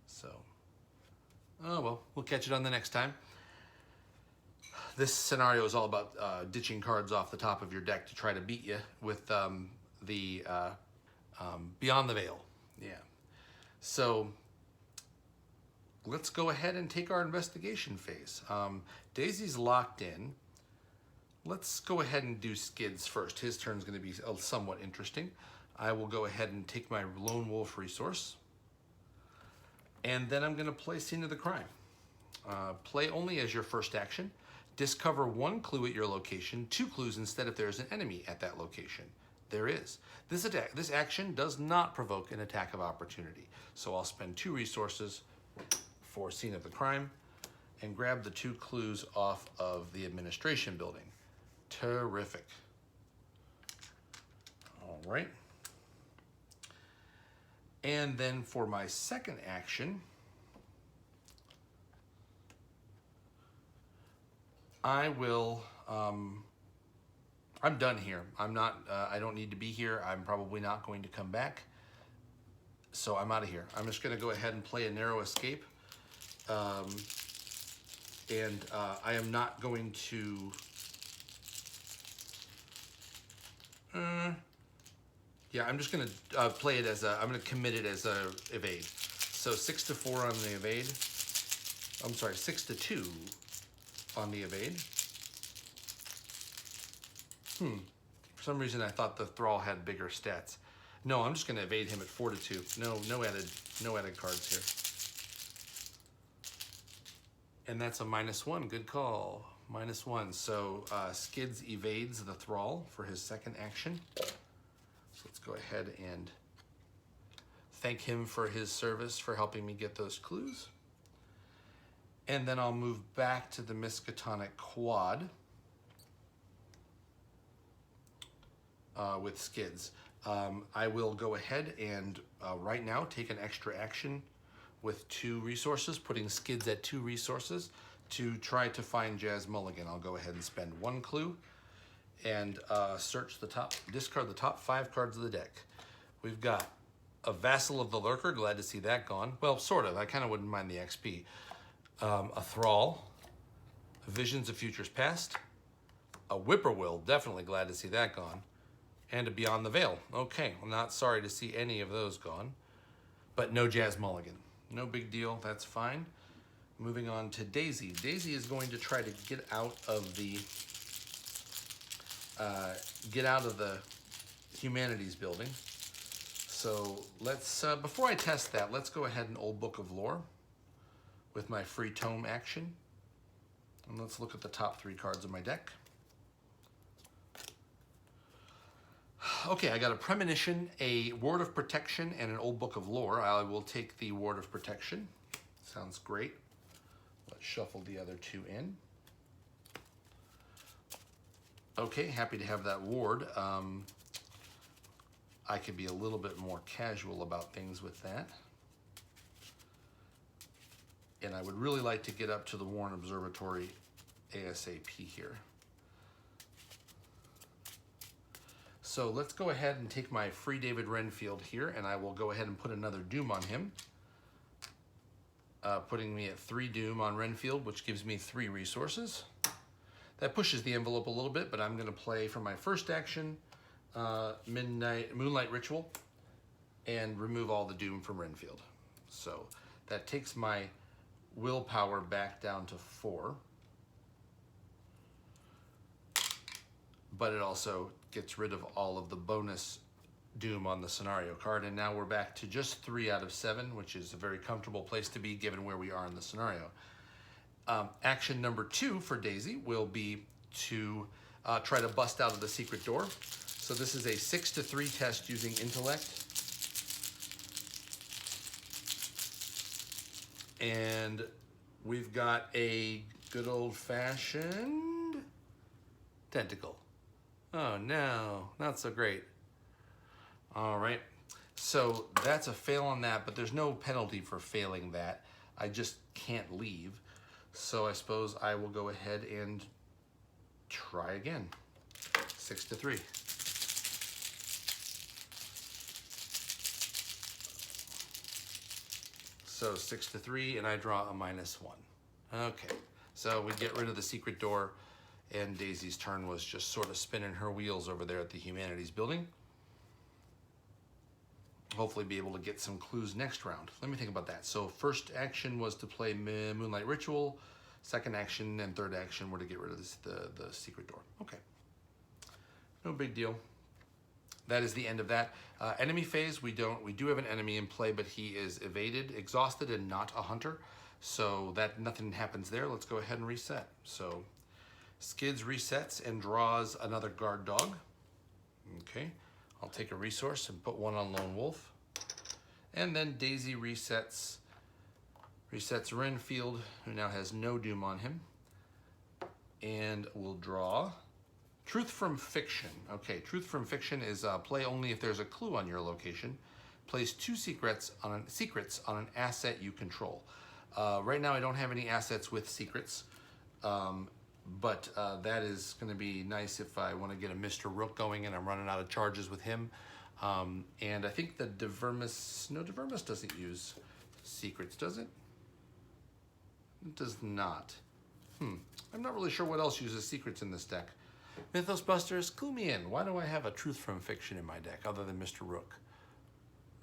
So, oh well, we'll catch it on the next time. This scenario is all about ditching cards off the top of your deck to try to beat you with the Beyond the Veil. Yeah. So let's go ahead and take our investigation phase. Daisy's locked in. Let's go ahead and do Skids first. His turn's going to be somewhat interesting. I will go ahead and take my Lone Wolf resource. And then I'm going to play Scene of the Crime. Play only as your first action. Discover 1 clue at your location, 2 clues instead if there's an enemy at that location. There is. This action does not provoke an attack of opportunity. So I'll spend 2 resources for Scene of the Crime and grab the 2 clues off of the administration building. Terrific. All right. And then for my second action, I will, I'm done here. I'm not, I don't need to be here. I'm probably not going to come back. So I'm out of here. I'm just going to go ahead and play a narrow escape. I am not going to, yeah, I'm just going to play it as a, I'm going to commit it as a evade. So 6 to 4 on the evade. I'm sorry, 6 to 2 on the evade. For some reason I thought the Thrall had bigger stats. No, I'm just going to evade him at 4 to 2. No added cards here. And that's a -1. Good call. -1. So Skids evades the Thrall for his second action. So let's go ahead and thank him for his service for helping me get those clues. And then I'll move back to the Miskatonic Quad with Skids. I will go ahead and right now take an extra action with 2 resources, putting Skids at 2 resources to try to find Jazz Mulligan. I'll go ahead and spend 1 clue and discard the top 5 cards of the deck. We've got a Vassal of the Lurker, glad to see that gone. Well, sort of, I kind of wouldn't mind the XP. A Thrall, Visions of Futures Past, a Whippoorwill, definitely glad to see that gone, and a Beyond the Veil. Okay, I'm not sorry to see any of those gone, but no Jazz Mulligan. No big deal, that's fine. Moving on to Daisy. Daisy is going to try to get out of the Humanities building. So let's, before I test that, let's go ahead and Old Book of Lore with my free tome action. And let's look at the top 3 cards of my deck. Okay, I got a Premonition, a Ward of Protection, and an Old Book of Lore. I will take the Ward of Protection. Sounds great. Let's shuffle the other 2 in. Okay, happy to have that ward. I could be a little bit more casual about things with that. And I would really like to get up to the Warren Observatory ASAP here. So let's go ahead and take my free David Renfield here, and I will go ahead and put another Doom on him. Putting me at 3 Doom on Renfield, which gives me 3 resources. That pushes the envelope a little bit, but I'm going to play for my first action, Moonlight Ritual, and remove all the Doom from Renfield. So that takes my willpower back down to 4. But it also gets rid of all of the bonus Doom on the scenario card, and now we're back to just 3 out of 7, which is a very comfortable place to be given where we are in the scenario. Action number 2 for Daisy will be to try to bust out of the secret door. So this is a 6 to 3 test using intellect. And we've got a good old-fashioned tentacle. Oh no, not so great. All right, so that's a fail on that, but there's no penalty for failing that. I just can't leave. So I suppose I will go ahead and try again. 6 to 3. So 6 to 3, and I draw a -1. Okay, so we get rid of the secret door, and Daisy's turn was just sort of spinning her wheels over there at the Humanities building. Hopefully be able to get some clues next round. Let me think about that. So first action was to play Moonlight Ritual. Second action and third action were to get rid of the secret door. Okay, no big deal. That is the end of that. Enemy phase, we do have an enemy in play, but he is evaded, exhausted, and not a hunter. So that nothing happens there. Let's go ahead and reset. So Skids resets and draws another guard dog. Okay, I'll take a resource and put one on Lone Wolf. And then Daisy resets Renfield, who now has no doom on him. And we'll draw Truth from Fiction. Okay, Truth from Fiction is play only if there's a clue on your location. Place 2 secrets on an asset you control. Right now I don't have any assets with secrets, but that is going to be nice if I want to get a Mr. Rook going and I'm running out of charges with him. And I think the Devermis doesn't use secrets, does it? It does not. I'm not really sure what else uses secrets in this deck. Mythos Busters, clue me in. Why do I have a Truth from Fiction in my deck other than Mr. Rook?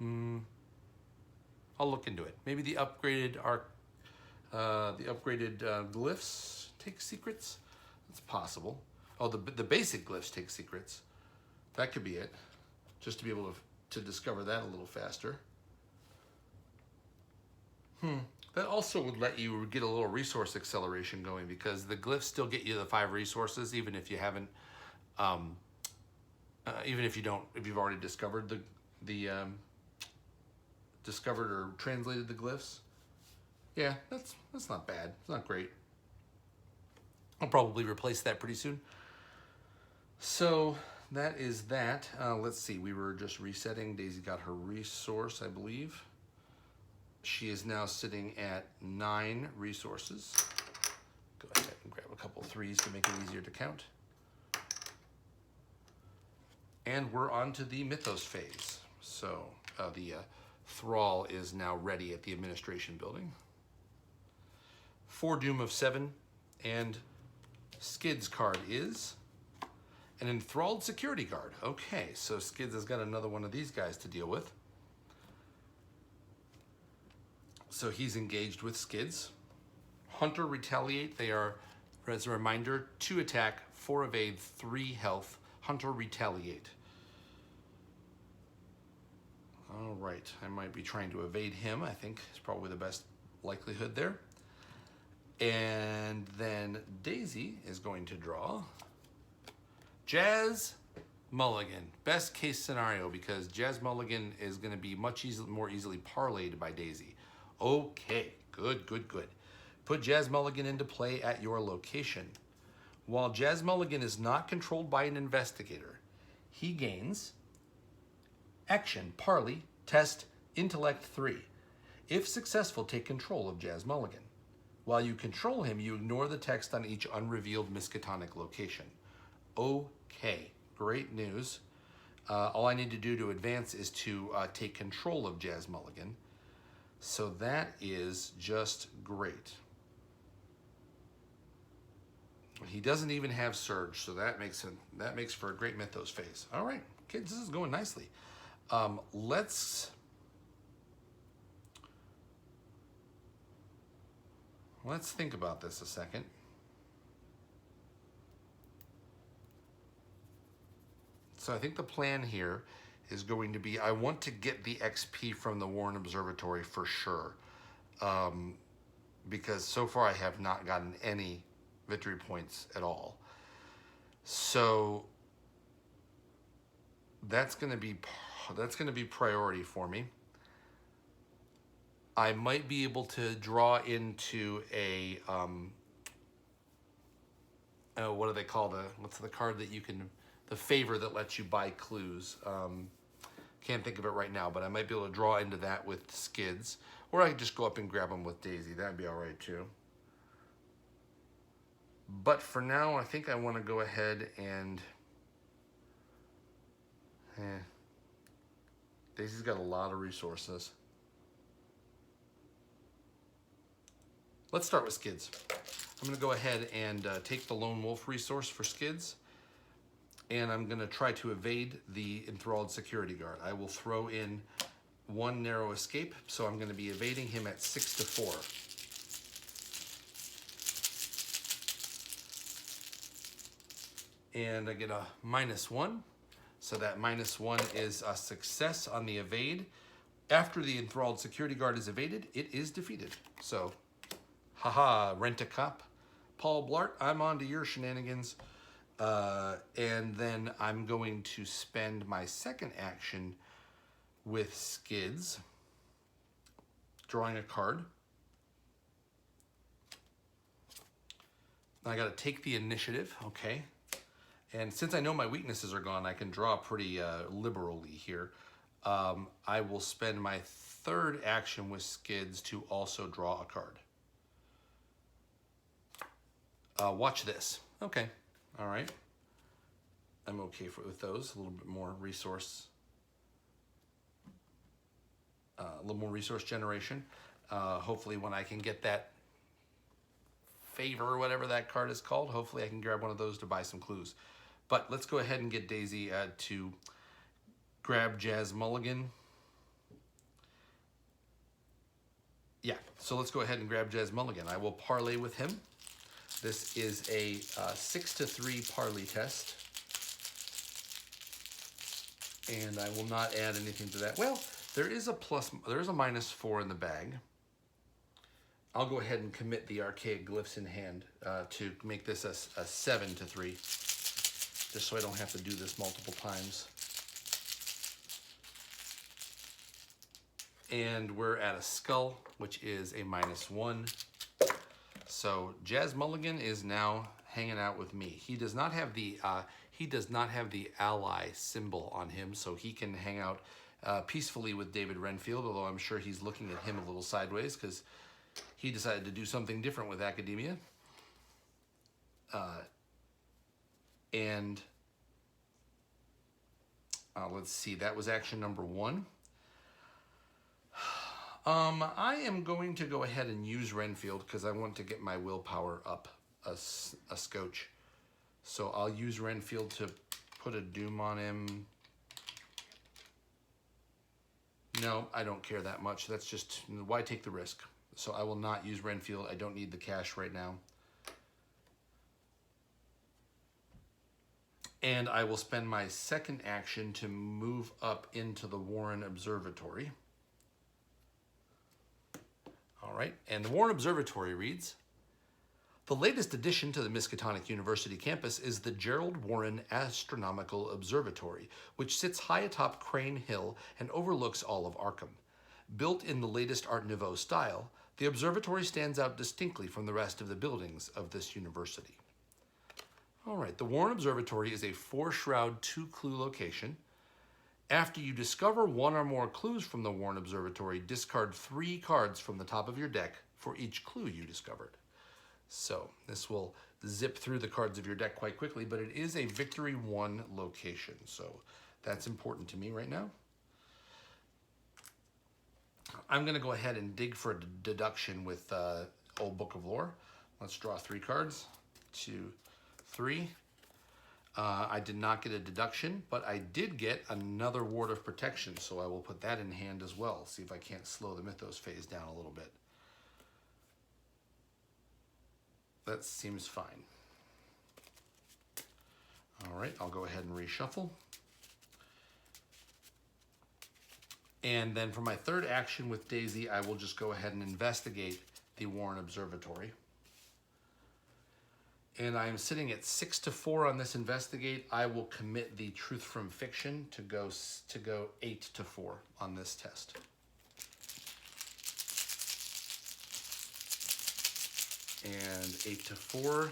I'll look into it. Maybe the upgraded glyphs take secrets. It's possible. Oh, the basic glyphs take secrets. That could be it. Just to be able to discover that a little faster. That also would let you get a little resource acceleration going, because the glyphs still get you the 5 resources, even if you haven't, if you've already discovered discovered or translated the glyphs. Yeah, that's not bad. It's not great. I'll probably replace that pretty soon. So that is that. Let's see. We were just resetting. Daisy got her resource, I believe. She is now sitting at 9 resources. Go ahead and grab a couple 3s to make it easier to count. And we're on to the Mythos phase. So the Thrall is now ready at the administration building. 4 Doom of 7, and Skids card is an Enthralled Security Guard. Okay, so Skids has got another one of these guys to deal with. So he's engaged with Skids. Hunter Retaliate. They are, as a reminder, 2 attack, 4 evade, 3 health. Hunter Retaliate. All right, I might be trying to evade him. I think is probably the best likelihood there. And then Daisy is going to draw Jazz Mulligan. Best case scenario, because Jazz Mulligan is going to be much more easily parlayed by Daisy. Okay, good. Put Jazz Mulligan into play at your location. While Jazz Mulligan is not controlled by an investigator, he gains action, parley, test, intellect 3. If successful, take control of Jazz Mulligan. While you control him, you ignore the text on each unrevealed Miskatonic location. Okay, great news. All I need to do to advance is to take control of Jazz Mulligan. So that is just great. He doesn't even have Surge, so that makes for a great Mythos phase. All right, kids, this is going nicely. Let's think about this a second. So I think the plan here is going to be, I want to get the XP from the Warren Observatory for sure. Because so far I have not gotten any victory points at all. So that's going to be priority for me. I might be able to draw into a what do they call what's the card that you can, the favor that lets you buy clues. Can't think of it right now, but I might be able to draw into that with Skids, or I could just go up and grab them with Daisy. That'd be all right too. But for now, I think I want to go ahead and Daisy's got a lot of resources. let's start with Skids. I'm going to go ahead and take the Lone Wolf resource for Skids, and I'm going to try to evade the enthralled security guard. I will throw in one narrow escape, so I'm going to be evading him at 6 to 4. And I get a -1, so that -1 is a success on the evade. After the enthralled security guard is evaded, it is defeated. So, haha, Rent-A-Cop. Paul Blart, I'm on to your shenanigans. And then I'm going to spend my second action with Skids, drawing a card. I got to take the initiative, okay. And since I know my weaknesses are gone, I can draw pretty liberally here. I will spend my third action with Skids to also draw a card. Watch this. Okay, all right. I'm okay with those. A little bit more resource. A little more resource generation. Hopefully when I can get that favor, or whatever that card is called, hopefully I can grab one of those to buy some clues. But let's go ahead and get Daisy to grab Jazz Mulligan. Yeah, so let's go ahead and grab Jazz Mulligan. I will parlay with him. This is a 6 to 3 parlay test. And I will not add anything to that. Well, there is a -4 in the bag. I'll go ahead and commit the archaic glyphs in hand to make this a 7 to 3. Just so I don't have to do this multiple times. And we're at a skull, which is a -1. So Jazz Mulligan is now hanging out with me. He does not have the ally symbol on him, so he can hang out peacefully with David Renfield, although I'm sure he's looking at him a little sideways because he decided to do something different with academia. Let's see, that was action number 1. I am going to go ahead and use Renfield because I want to get my willpower up a scotch. So I'll use Renfield to put a doom on him. No, I don't care that much. That's just, why take the risk? So I will not use Renfield. I don't need the cash right now. And I will spend my second action to move up into the Warren Observatory. All right, and the Warren Observatory reads, the latest addition to the Miskatonic University campus is the Gerald Warren Astronomical Observatory, which sits high atop Crane Hill and overlooks all of Arkham. Built in the latest Art Nouveau style, the observatory stands out distinctly from the rest of the buildings of this university. All right, the Warren Observatory is a 4-shroud, 2-clue location. After you discover one or more clues from the Warren Observatory, discard 3 cards from the top of your deck for each clue you discovered. So this will zip through the cards of your deck quite quickly, but it is a Victory 1 location, so that's important to me right now. I'm going to go ahead and dig for a deduction with Old Book of Lore. Let's draw 3 cards. 2, 3. I did not get a deduction, but I did get another Ward of Protection, so I will put that in hand as well. See if I can't slow the Mythos phase down a little bit. That seems fine. All right, I'll go ahead and reshuffle. And then for my third action with Daisy, I will just go ahead and investigate the Warren Observatory. And I am sitting at 6 to 4 on this investigate. I will commit the Truth from Fiction to go 8 to 4 on this test. And 8 to 4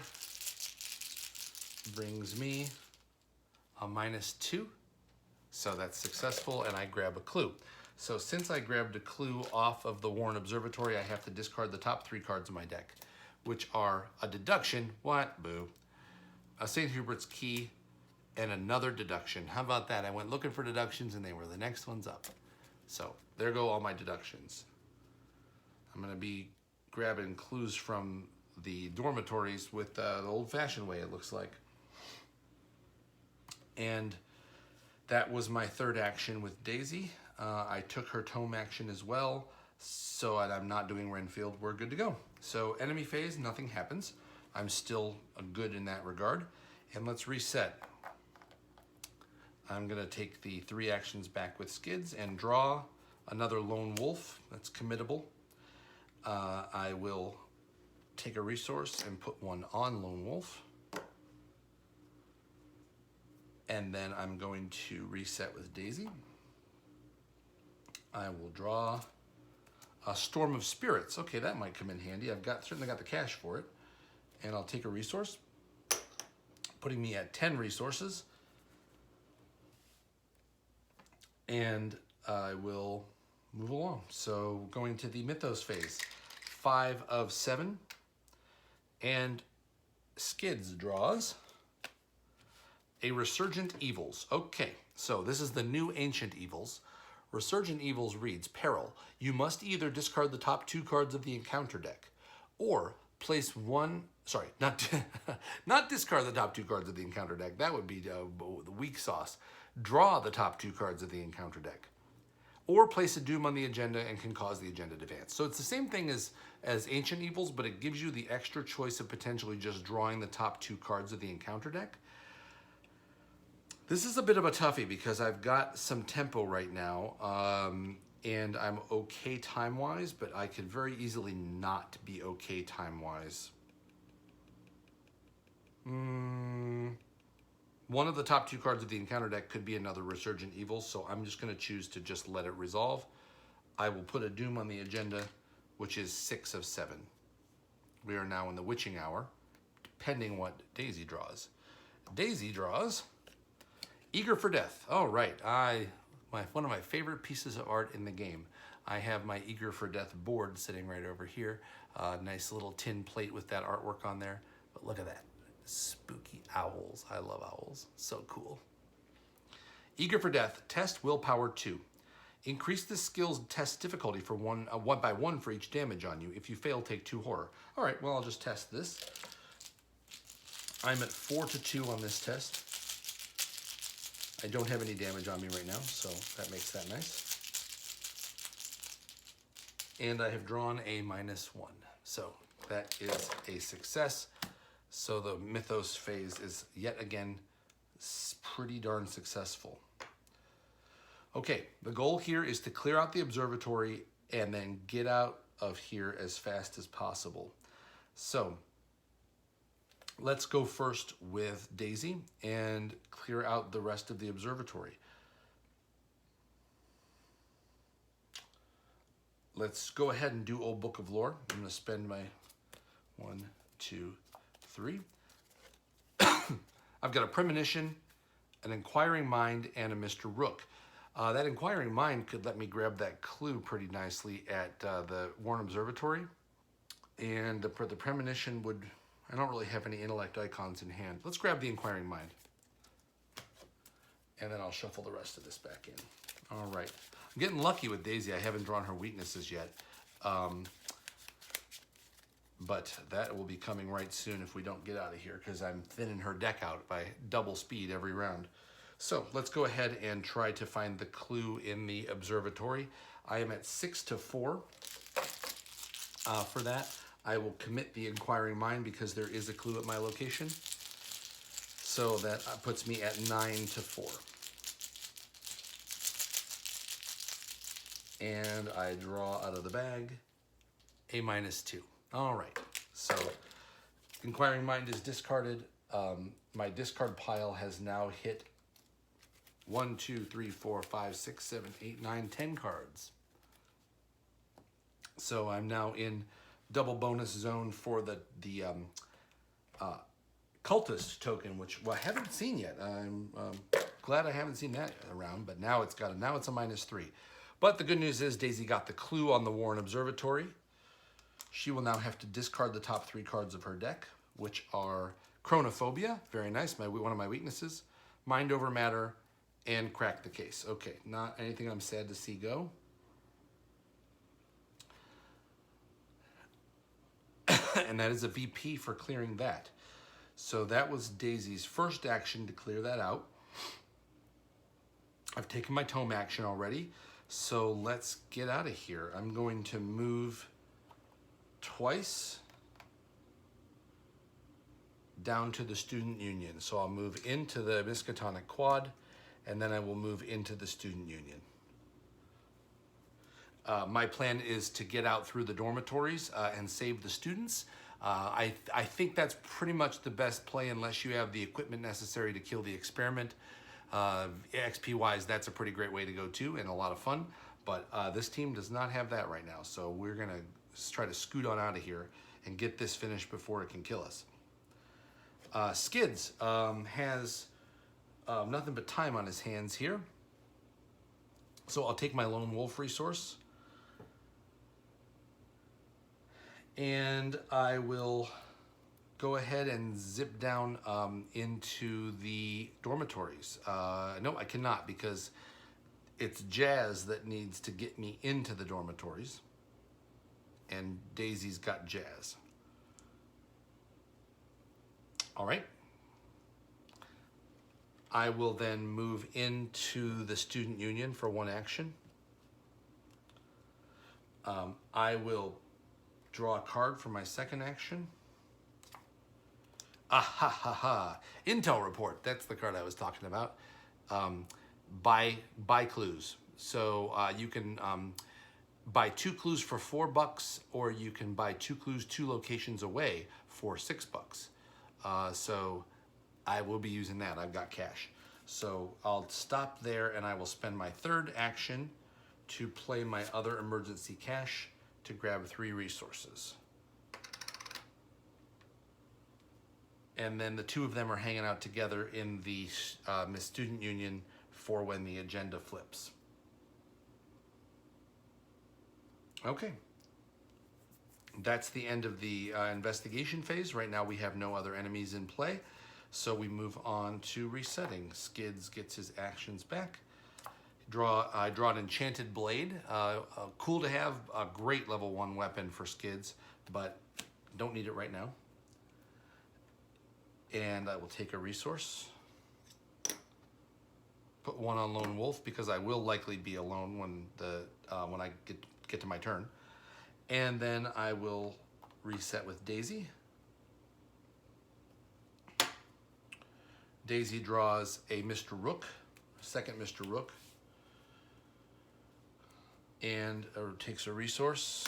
brings me a -2. So that's successful, and I grab a clue. So since I grabbed a clue off of the Warren Observatory, I have to discard the top 3 cards of my deck, which are a deduction, what, boo, a St. Hubert's Key, and another deduction. How about that? I went looking for deductions, and they were the next ones up. So there go all my deductions. I'm going to be grabbing clues from the dormitories with the old-fashioned way, it looks like. And that was my third action with Daisy. I took her tome action as well, so I'm not doing Renfield. We're good to go. So enemy phase, nothing happens. I'm still good in that regard. And let's reset. I'm gonna take the 3 actions back with Skids and draw another Lone Wolf. That's committable. I will take a resource and put one on Lone Wolf. And then I'm going to reset with Daisy. I will draw a Storm of Spirits. Okay, that might come in handy. I've certainly got the cash for it. And I'll take a resource, putting me at 10 resources. And I will move along. So going to the Mythos phase, 5 of 7. And Skids draws a Resurgent Evils. Okay, so this is the new Ancient Evils. Resurgent Evils reads, Peril. You must either discard the top 2 cards of the encounter deck, or place one, sorry, not discard the top 2 cards of the encounter deck. That would be the weak sauce. Draw the top 2 cards of the encounter deck, or place a doom on the agenda and can cause the agenda to advance. So it's the same thing as Ancient Evils, but it gives you the extra choice of potentially just drawing the top 2 cards of the encounter deck. This is a bit of a toughie because I've got some tempo right now, and I'm okay time-wise, but I could very easily not be okay time-wise. One of the top 2 cards of the encounter deck could be another Resurgent Evil, so I'm just going to choose to just let it resolve. I will put a doom on the agenda, which is 6 of 7. We are now in the witching hour, depending what Daisy draws. Daisy draws Eager for Death. Oh, right. One of my favorite pieces of art in the game. I have my Eager for Death board sitting right over here. Nice little tin plate with that artwork on there. But look at that. Spooky owls. I love owls. So cool. Eager for Death. Test Willpower 2. Increase the skill's test difficulty for one by 1 for each damage on you. If you fail, take 2 horror. All right, well, I'll just test this. I'm at 4 to 2 on this test. I don't have any damage on me right now, so that makes that nice. And I have drawn a -1. So that is a success. So the Mythos phase is yet again pretty darn successful. Okay, the goal here is to clear out the observatory and then get out of here as fast as possible. So let's go first with Daisy and clear out the rest of the observatory. Let's go ahead and do Old Book of Lore. I'm going to spend my 1, 2, 3. I've got a Premonition, an Inquiring Mind, and a Mr. Rook. That Inquiring Mind could let me grab that clue pretty nicely at the Warren Observatory. And the Premonition would... I don't really have any intellect icons in hand. Let's grab the Inquiring Mind. And then I'll shuffle the rest of this back in. All right. I'm getting lucky with Daisy. I haven't drawn her weaknesses yet. But that will be coming right soon if we don't get out of here, because I'm thinning her deck out by double speed every round. So let's go ahead and try to find the clue in the observatory. I am at 6 to 4 for that. I will commit the Inquiring Mind because there is a clue at my location. So that puts me at 9 to 4. And I draw out of the bag a -2. All right, so Inquiring Mind is discarded. My discard pile has now hit 1, 2, 3, 4, 5, 6, 7, 8, 9, 10 cards. So I'm now in double bonus zone for the cultist token, which I haven't seen yet. I'm glad I haven't seen that around, but now it's a -3. But the good news is Daisy got the clue on the Warren Observatory. She will now have to discard the top 3 cards of her deck, which are Chronophobia, very nice, one of my weaknesses, Mind Over Matter, and Crack the Case. Okay, not anything I'm sad to see go. and that is a VP for clearing that. So that was Daisy's first action to clear that out. I've taken my tome action already, so let's get out of here. I'm going to move twice down to the Student Union. So I'll move into the Miskatonic Quad, and then I will move into the Student Union. My plan is to get out through the dormitories and save the students. I think that's pretty much the best play unless you have the equipment necessary to kill the experiment. XP-wise, that's a pretty great way to go too, and a lot of fun. But this team does not have that right now, so we're gonna try to scoot on out of here and get this finished before it can kill us. Skids has nothing but time on his hands here. So I'll take my Lone Wolf resource. And I will go ahead and zip down into the dormitories. No, I cannot because it's Jazz that needs to get me into the dormitories. And Daisy's got Jazz. All right. I will then move into the Student Union for one action. I will draw a card for my second action. Ah ha ha ha. Intel report. That's the card I was talking about. Buy clues. So you can buy 2 clues for $4, or you can buy 2 clues 2 locations away for $6. So I will be using that. I've got cash. So I'll stop there and I will spend my third action to play my other emergency cash to grab 3 resources. And then the 2 of them are hanging out together in the Student Union for when the agenda flips. Okay. That's the end of the investigation phase. Right now we have no other enemies in play. So we move on to resetting. Skids gets his actions back. I draw an Enchanted Blade. Cool to have, a great level 1 weapon for Skids, but don't need it right now. And I will take a resource. Put 1 on Lone Wolf because I will likely be alone when I get to my turn. And then I will reset with Daisy. Daisy draws a Mr. Rook, second Mr. Rook, and takes a resource.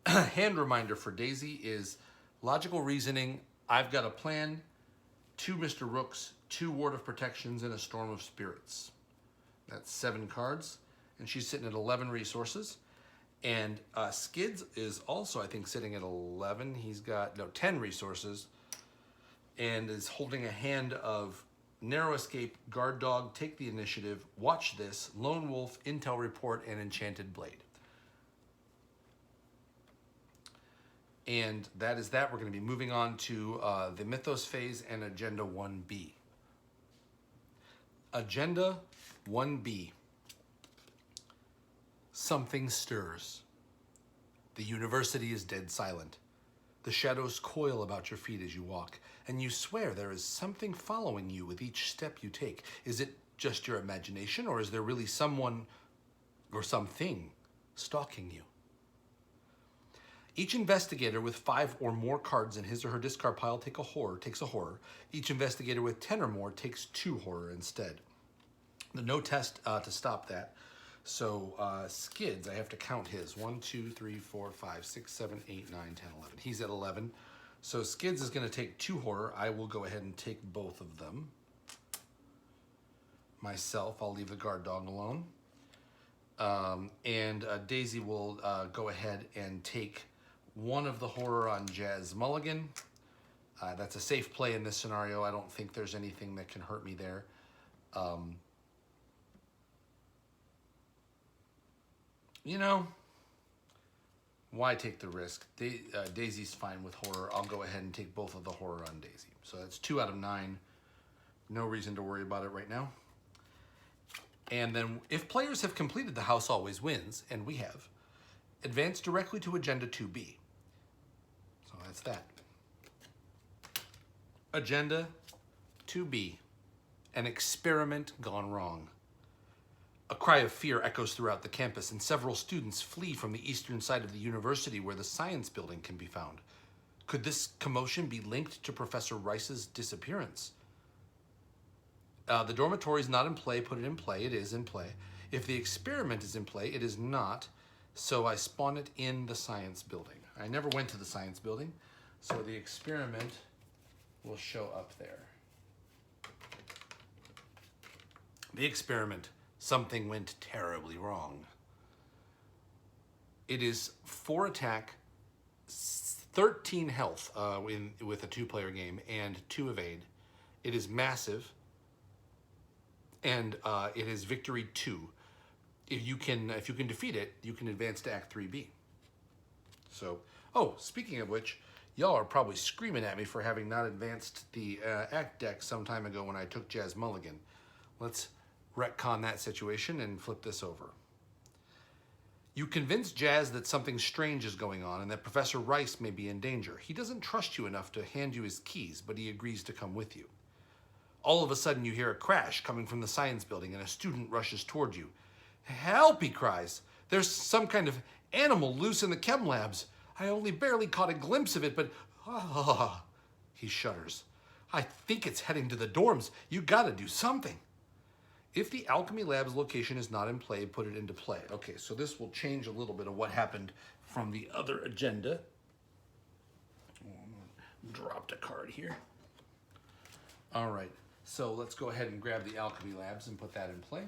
Hand reminder for Daisy is logical reasoning. I've got a plan, 2 Mr. Rooks, 2 Ward of Protections, and a Storm of Spirits. That's 7 cards, and she's sitting at 11 resources. And Skids is also, I think, sitting at 11. He's got, 10 resources and is holding a hand of Narrow Escape, Guard Dog, Take the Initiative, Watch This, Lone Wolf, Intel Report, and Enchanted Blade. And that is that. We're going to be moving on to the Mythos phase and Agenda 1B. Agenda 1B. Something stirs. The university is dead silent. The shadows coil about your feet as you walk, and you swear there is something following you with each step you take. Is it just your imagination, or is there really someone or something stalking you? Each investigator with 5 or more cards in his or her discard pile takes a horror. Each investigator with 10 or more takes 2 horror instead. There's no test to stop that. So Skids, I have to count his. 1, 2, 3, 4, 5, 6, 7, 8, 9, 10, 11. He's at 11. So Skids is going to take 2 horror. I will go ahead and take both of them. Myself, I'll leave the guard dog alone. And Daisy will go ahead and take 1 of the horror on Jazz Mulligan. That's a safe play in this scenario. I don't think there's anything that can hurt me there. You know, why take the risk? Daisy's fine with horror. I'll go ahead and take both of the horror on Daisy. So that's 2 out of 9. No reason to worry about it right now. And then if players have completed the House Always Wins, and we have, advance directly to Agenda 2B. So that's that. Agenda 2B, an experiment gone wrong. A cry of fear echoes throughout the campus, and several students flee from the eastern side of the university where the science building can be found. Could this commotion be linked to Professor Rice's disappearance? The dormitory is not in play. Put it in play. It is in play. If the experiment is in play, it is not. So I spawn it in the science building. I never went to the science building, so the experiment will show up there. The experiment. Something went terribly wrong. It is 4 attack, 13 health with a 2-player game, and 2 evade. It is massive, and it is victory 2. If you can defeat it, you can advance to Act 3B. So, oh, speaking of which, y'all are probably screaming at me for having not advanced the Act deck some time ago when I took Jazz Mulligan. Let's retcon that situation and flip this over. You convince Jazz that something strange is going on and that Professor Rice may be in danger. He doesn't trust you enough to hand you his keys, but he agrees to come with you. All of a sudden you hear a crash coming from the science building and a student rushes toward you. Help, he cries. There's some kind of animal loose in the chem labs. I only barely caught a glimpse of it, but he shudders. I think it's heading to the dorms. You gotta do something. If the Alchemy Labs location is not in play, put it into play. Okay, so this will change a little bit of what happened from the other agenda. Dropped a card here. All right, so let's go ahead and grab the Alchemy Labs and put that in play.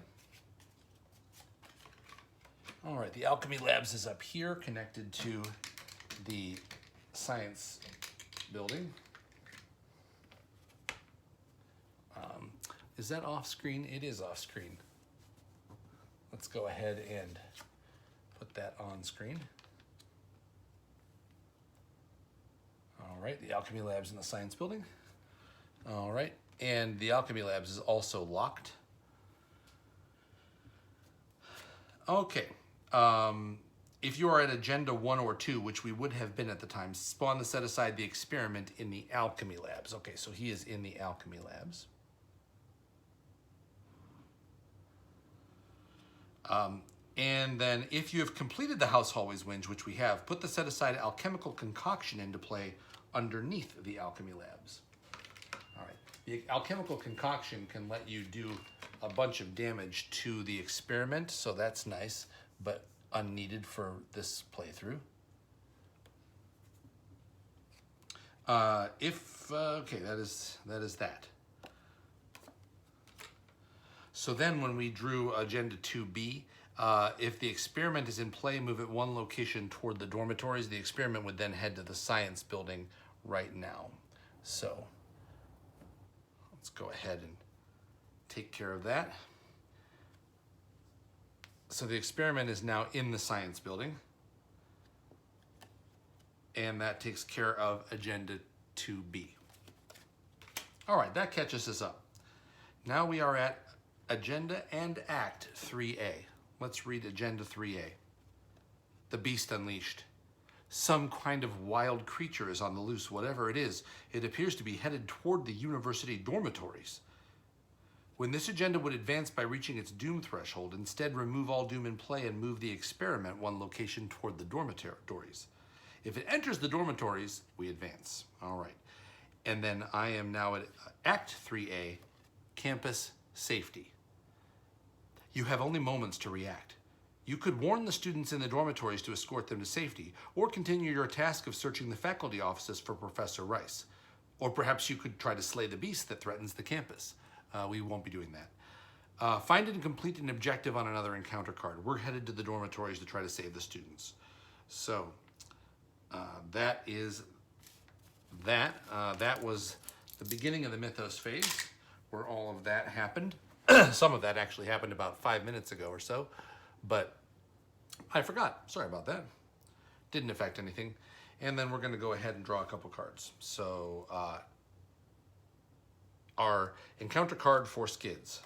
All right, the Alchemy Labs is up here, connected to the science building. Is that off screen? It is off screen. Let's go ahead and put that on screen. All right, the Alchemy Labs in the science building. All right, and the Alchemy Labs is also locked. Okay, if you are at Agenda 1 or 2, which we would have been at the time, spawn to set aside the experiment in the Alchemy Labs. Okay, so he is in the Alchemy Labs. And then if you have completed the House Hallways Whinge, which we have, put the set-aside alchemical concoction into play underneath the Alchemy Labs. All right, the alchemical concoction can let you do a bunch of damage to the experiment, so that's nice, but unneeded for this playthrough. Okay, that is that. So then when we drew Agenda 2B, if the experiment is in play, move it 1 location toward the dormitories. The experiment would then head to the science building right now. So let's go ahead and take care of that. So the experiment is now in the science building. And that takes care of Agenda 2B. All right, that catches us up. Now we are at Agenda and Act 3A. Let's read Agenda 3A. The Beast Unleashed. Some kind of wild creature is on the loose, whatever it is. It appears to be headed toward the university dormitories. When this agenda would advance by reaching its doom threshold, instead remove all doom in play and move the experiment 1 location toward the dormitories. If it enters the dormitories, we advance. All right. And then I am now at Act 3A, Campus Safety. You have only moments to react. You could warn the students in the dormitories to escort them to safety, or continue your task of searching the faculty offices for Professor Rice. Or perhaps you could try to slay the beast that threatens the campus. We won't be doing that. Find and complete an objective on another encounter card. We're headed to the dormitories to try to save the students. So that is that. That was the beginning of the Mythos phase, where all of that happened. Some of that actually happened about 5 minutes ago or so, but I forgot. Sorry about that. Didn't affect anything. And then we're going to go ahead and draw a couple cards. So our encounter card for Skids.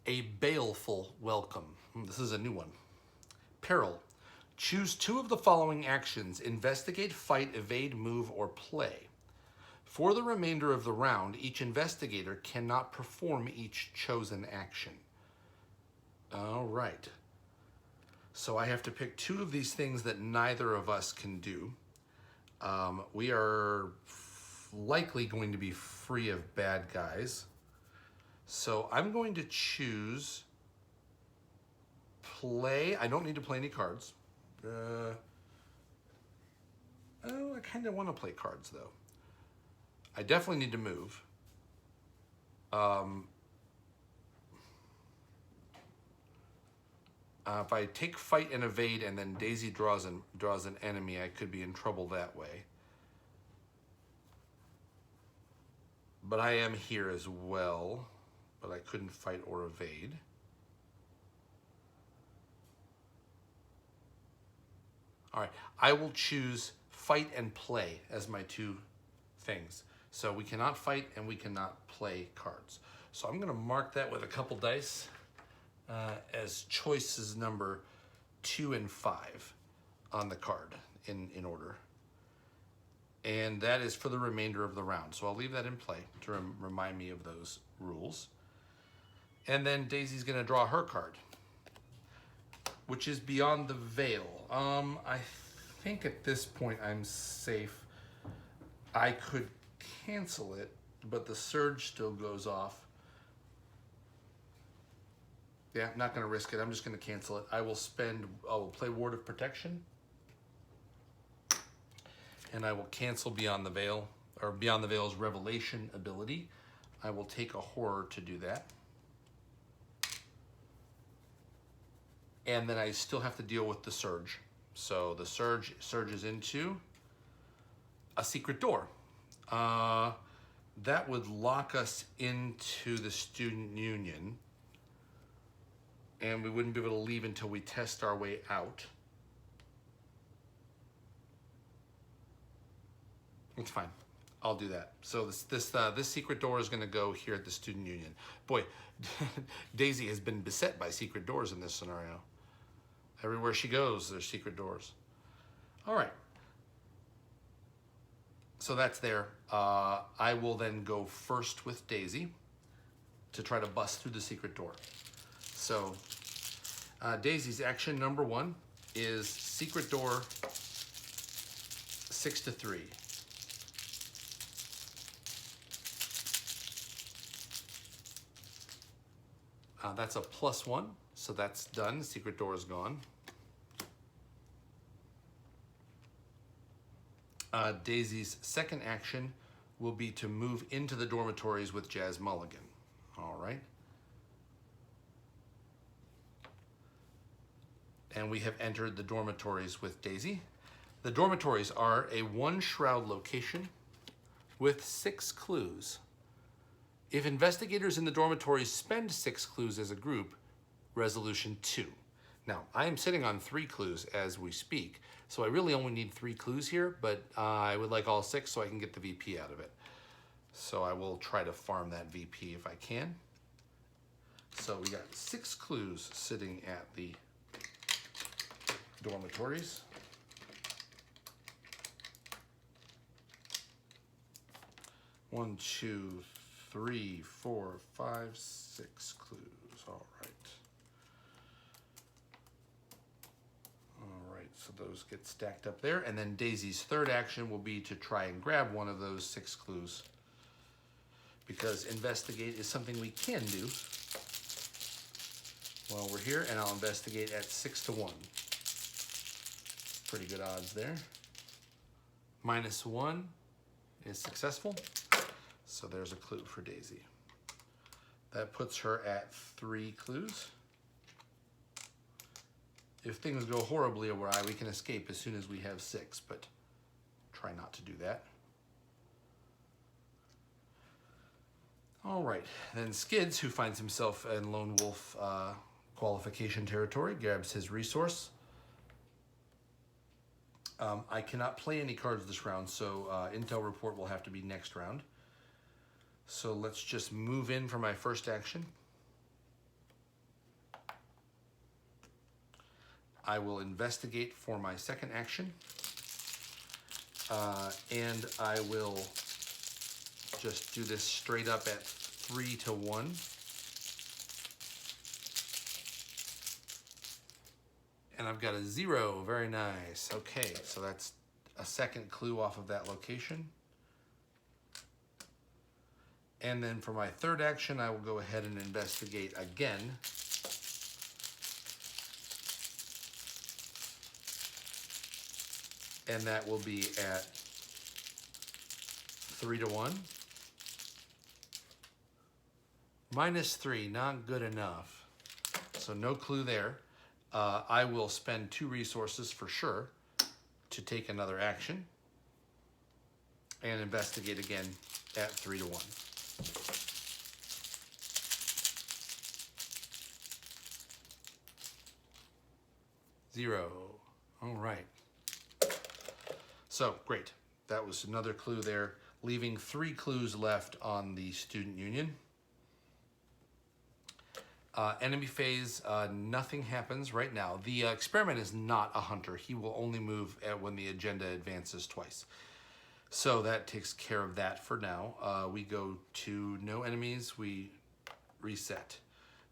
A Baleful Welcome. This is a new one. Peril. Choose two of the following actions: investigate, fight, evade, move, or play. For the remainder of the round, each investigator cannot perform each chosen action. All right. So I have to pick two of these things that neither of us can do. We are likely going to be free of bad guys. So I'm going to choose play. I don't need to play any cards. Oh, I kind of want to play cards though. I definitely need to move. If I take fight and evade and then Daisy draws an enemy, I could be in trouble that way. But I am here as well, but I couldn't fight or evade. All right, I will choose fight and play as my two things. So we cannot fight and we cannot play cards. So I'm gonna mark that with a couple dice as choices number 2 and 5 on the card in order. And that is for the remainder of the round. So I'll leave that in play to remind me of those rules. And then Daisy's gonna draw her card, which is Beyond the Veil. I think at this point I'm safe. I could cancel it, but the surge still goes off. Yeah, I'm not gonna risk it. I'm just gonna cancel it. I will play Ward of Protection. And I will cancel Beyond the Veil, or Beyond the Veil's Revelation ability. I will take a horror to do that. And then I still have to deal with the surge. So the surges into a secret door. That would lock us into the student union, and we wouldn't be able to leave until we test our way out. It's fine. I'll do that. So this secret door is going to go here at the student union. Boy, Daisy has been beset by secret doors in this scenario. Everywhere she goes, there's secret doors. All right. So that's there. I will then go first with Daisy to try to bust through the secret door. So Daisy's action number 1 is secret door 6 to 3. That's a +1, so that's done. Secret door is gone. Daisy's second action will be to move into the dormitories with Jazz Mulligan. All right. And we have entered the dormitories with Daisy. The dormitories are a 1-shroud location with 6 clues. If investigators in the dormitories spend 6 clues as a group, resolution 2. Now, I am sitting on 3 clues as we speak, so I really only need 3 clues here, but I would like all 6 so I can get the VP out of it. So I will try to farm that VP if I can. So we got 6 clues sitting at the dormitories. One, 2, 3, 4, 5, 6 clues. All right. All right, so those get stacked up there. And then Daisy's third action will be to try and grab one of those 6 clues, because investigate is something we can do while we're here, and I'll investigate at 6 to 1. Pretty good odds there. -1 is successful. So there's a clue for Daisy. That puts her at 3 clues. If things go horribly awry, we can escape as soon as we have 6, but try not to do that. All right, then Skids, who finds himself in Lone Wolf qualification territory, grabs his resource. I cannot play any cards this round, so intel report will have to be next round. So let's just move in for my first action. I will investigate for my second action. And I will just do this straight up at 3 to 1. And I've got a 0, very nice. Okay, so that's a second clue off of that location. And then for my third action, I will go ahead and investigate again. And that will be at 3 to 1. -3, not good enough. So no clue there. I will spend 2 resources for sure to take another action and investigate again at 3 to 1. Zero. All right. So great. That was another clue there, leaving 3 clues left on the student union. Enemy phase, nothing happens right now. The experiment is not a hunter. He will only move when the agenda advances twice. So that takes care of that for now. We go to no enemies, we reset.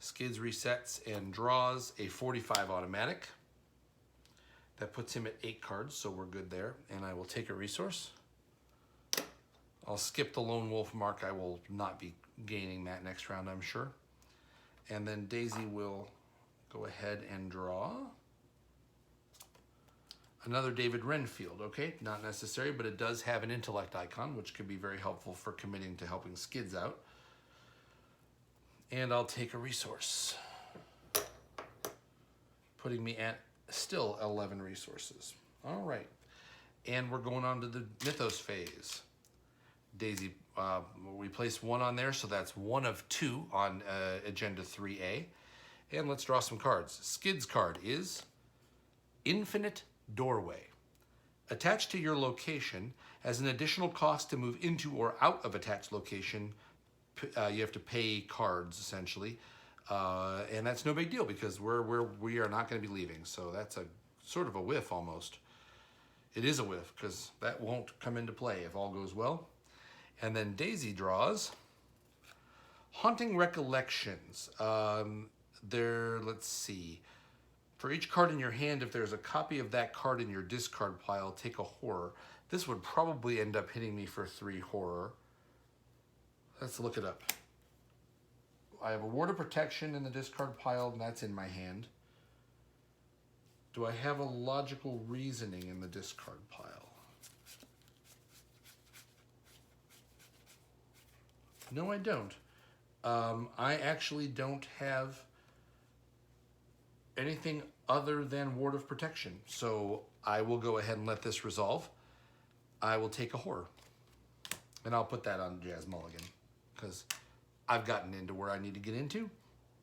Skids resets and draws a 45 automatic. That puts him at 8 cards, so we're good there. And I will take a resource. I'll skip the Lone Wolf mark. I will not be gaining that next round, I'm sure. And then Daisy will go ahead and draw another David Renfield. Okay, not necessary, but it does have an intellect icon, which could be very helpful for committing to helping Skids out. And I'll take a resource, putting me at still 11 resources. All right, and we're going on to the Mythos phase. Daisy, we place 1 on there, so that's 1 of 2 on Agenda 3A. And let's draw some cards. Skids card is Infinite Doorway. Attached to your location, as an additional cost to move into or out of attached location, you have to pay cards, essentially. And that's no big deal because we are not going to be leaving. So that's a sort of a whiff almost. It is a whiff because that won't come into play if all goes well. And then Daisy draws Haunting Recollections. Let's see. For each card in your hand, if there's a copy of that card in your discard pile, take a horror. This would probably end up hitting me for 3 horror. Let's look it up. I have a Ward of Protection in the discard pile, and that's in my hand. Do I have a Logical Reasoning in the discard pile? No, I don't. I actually don't have anything other than Ward of Protection. So I will go ahead and let this resolve. I will take a horror. And I'll put that on Jazz Mulligan because I've gotten into where I need to get into.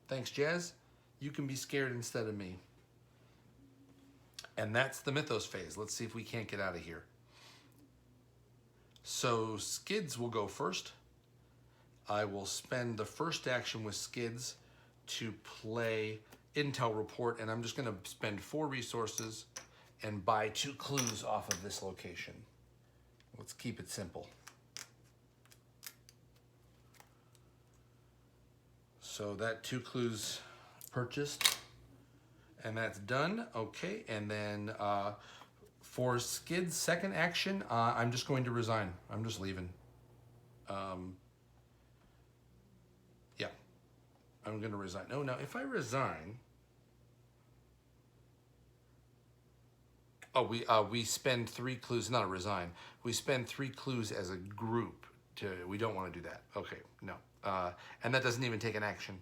Thanks, Jazz. You can be scared instead of me. And that's the Mythos phase. Let's see if we can't get out of here. So Skids will go first. I will spend the first action with Skids to play Intel Report, and I'm just going to spend 4 resources and buy 2 clues off of this location. Let's keep it simple. So that 2 clues purchased, and that's done. Okay, and then for Skids' second action, I'm just going to resign. I'm just leaving. Yeah, I'm going to resign. No, now if I resign, we spend 3 clues, not a resign. We spend 3 clues as a group. We don't want to do that. Okay, no. And that doesn't even take an action.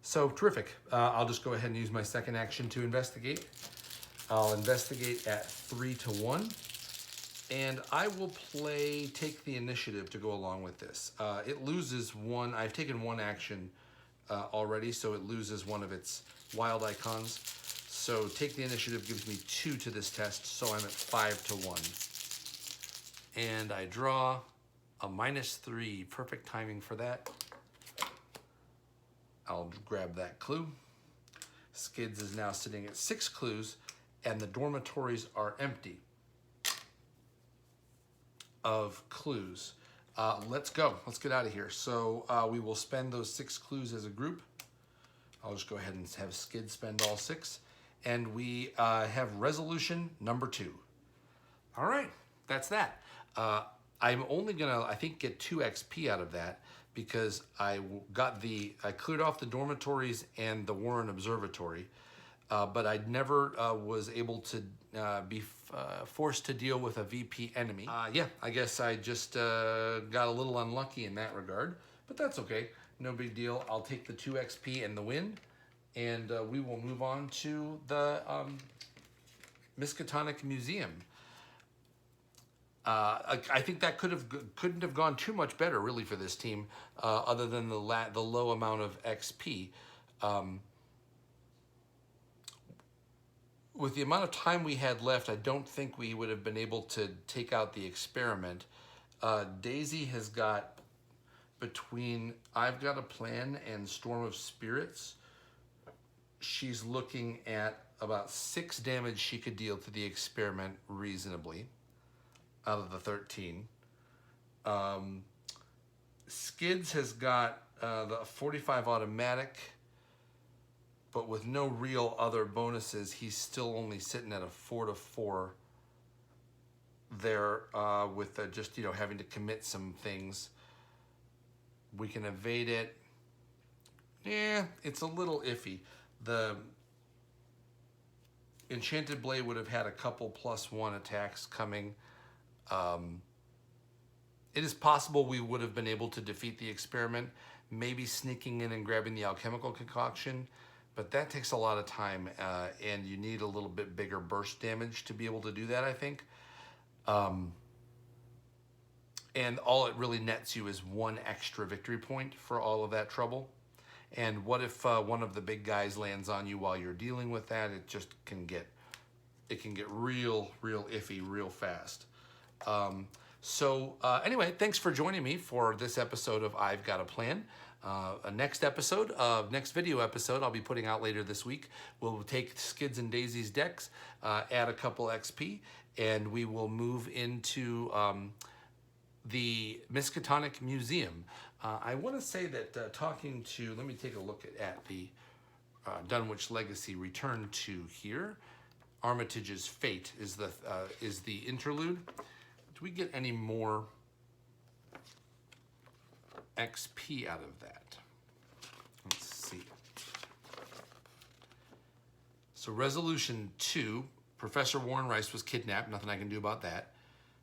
So terrific. I'll just go ahead and use my second action to investigate. I'll investigate at 3 to 1. And I will take the initiative to go along with this. It loses 1. I've taken 1 action already, so it loses 1 of its wild icons. So take the initiative gives me 2 to this test, so I'm at 5 to 1. And I draw a -3. Perfect timing for that. I'll grab that clue. Skids is now sitting at 6 clues, and the dormitories are empty of clues. Let's go. Let's get out of here. So we will spend those 6 clues as a group. I'll just go ahead and have Skids spend all 6. And we have resolution number 2. All right, that's that. I'm only gonna, I think, get 2 XP out of that because I cleared off the dormitories and the Warren Observatory, but I never was able to be forced to deal with a VP enemy. Yeah, I guess I just got a little unlucky in that regard, but that's okay. No big deal. I'll take the 2 XP and the win, and we will move on to the Miskatonic Museum. I think that couldn't have gone too much better, really, for this team, other than the low amount of XP. With the amount of time we had left, I don't think we would have been able to take out the experiment. Daisy has got, between I've Got a Plan and Storm of Spirits, she's looking at about 6 damage she could deal to the experiment reasonably out of the 13. Skids has got the 45 automatic, but with no real other bonuses, he's still only sitting at a 4-4 there, with just, you know, having to commit some things. We can evade it. Yeah, it's a little iffy. The Enchanted Blade would have had a couple +1 attacks coming. It is possible we would have been able to defeat the experiment, maybe sneaking in and grabbing the alchemical concoction, but that takes a lot of time, and you need a little bit bigger burst damage to be able to do that, I think. And all it really nets you is 1 extra victory point for all of that trouble. And what if one of the big guys lands on you while you're dealing with that? It just can get real iffy real fast. Anyway, thanks for joining me for this episode of I've Got a Plan. Next video episode I'll be putting out later this week. We'll take Skids and Daisy's decks, add a couple XP, and we will move into the Miskatonic Museum. I want to say that let me take a look at the Dunwich Legacy Return to here. Armitage's Fate is the interlude. Do we get any more XP out of that? Let's see. So resolution 2, Professor Warren Rice was kidnapped. Nothing I can do about that.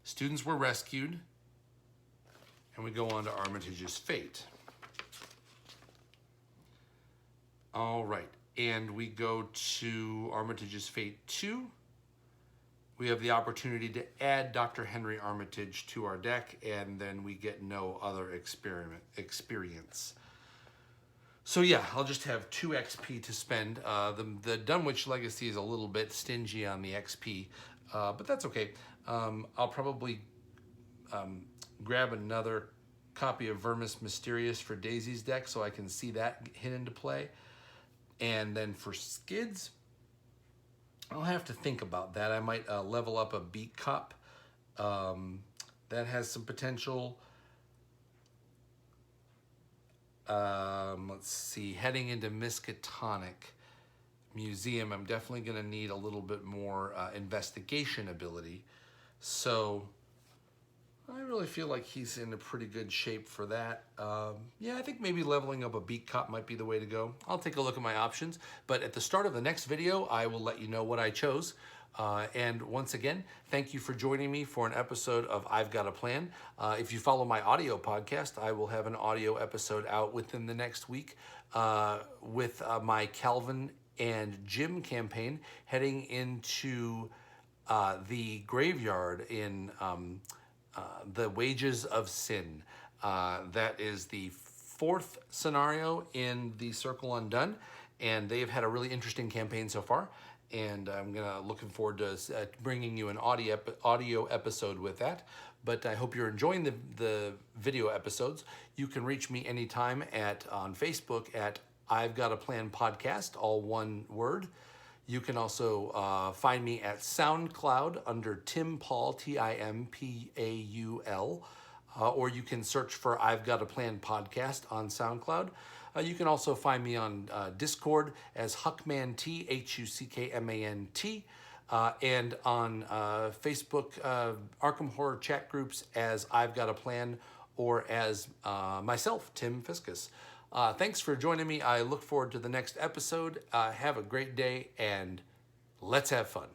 Students were rescued. And we go on to Armitage's Fate. All right, and we go to Armitage's Fate 2. We have the opportunity to add Dr. Henry Armitage to our deck, and then we get no other experience. So yeah, I'll just have 2 XP to spend. The Dunwich Legacy is a little bit stingy on the XP, but that's okay. I'll probably grab another copy of Vermis Mysterious for Daisy's deck so I can see that hit into play. And then for Skids, I'll have to think about that. I might level up a Beat Cup. That has some potential. Let's see, heading into Miskatonic Museum, I'm definitely going to need a little bit more investigation ability. So I really feel like he's in a pretty good shape for that. Yeah, I think maybe leveling up a Beat Cop might be the way to go. I'll take a look at my options, but at the start of the next video, I will let you know what I chose. And once again, thank you for joining me for an episode of I've Got a Plan. If you follow my audio podcast, I will have an audio episode out within the next week with my Calvin and Jim campaign heading into the graveyard in the Wages of Sin. That is the 4th scenario in the Circle Undone, and they've had a really interesting campaign so far, and I'm looking forward to bringing you an audio episode with that. But I hope you're enjoying the video episodes. You can reach me anytime on Facebook at I've Got a Plan podcast, all one word. You can also find me at SoundCloud under Tim Paul, Timpaul, or you can search for I've Got a Plan podcast on SoundCloud. You can also find me on Discord as HuckmanT, HuckmanT, and on Facebook, Arkham Horror chat groups as I've Got a Plan, or as myself, Tim Fiscus. Thanks for joining me. I look forward to the next episode. Have a great day, and let's have fun.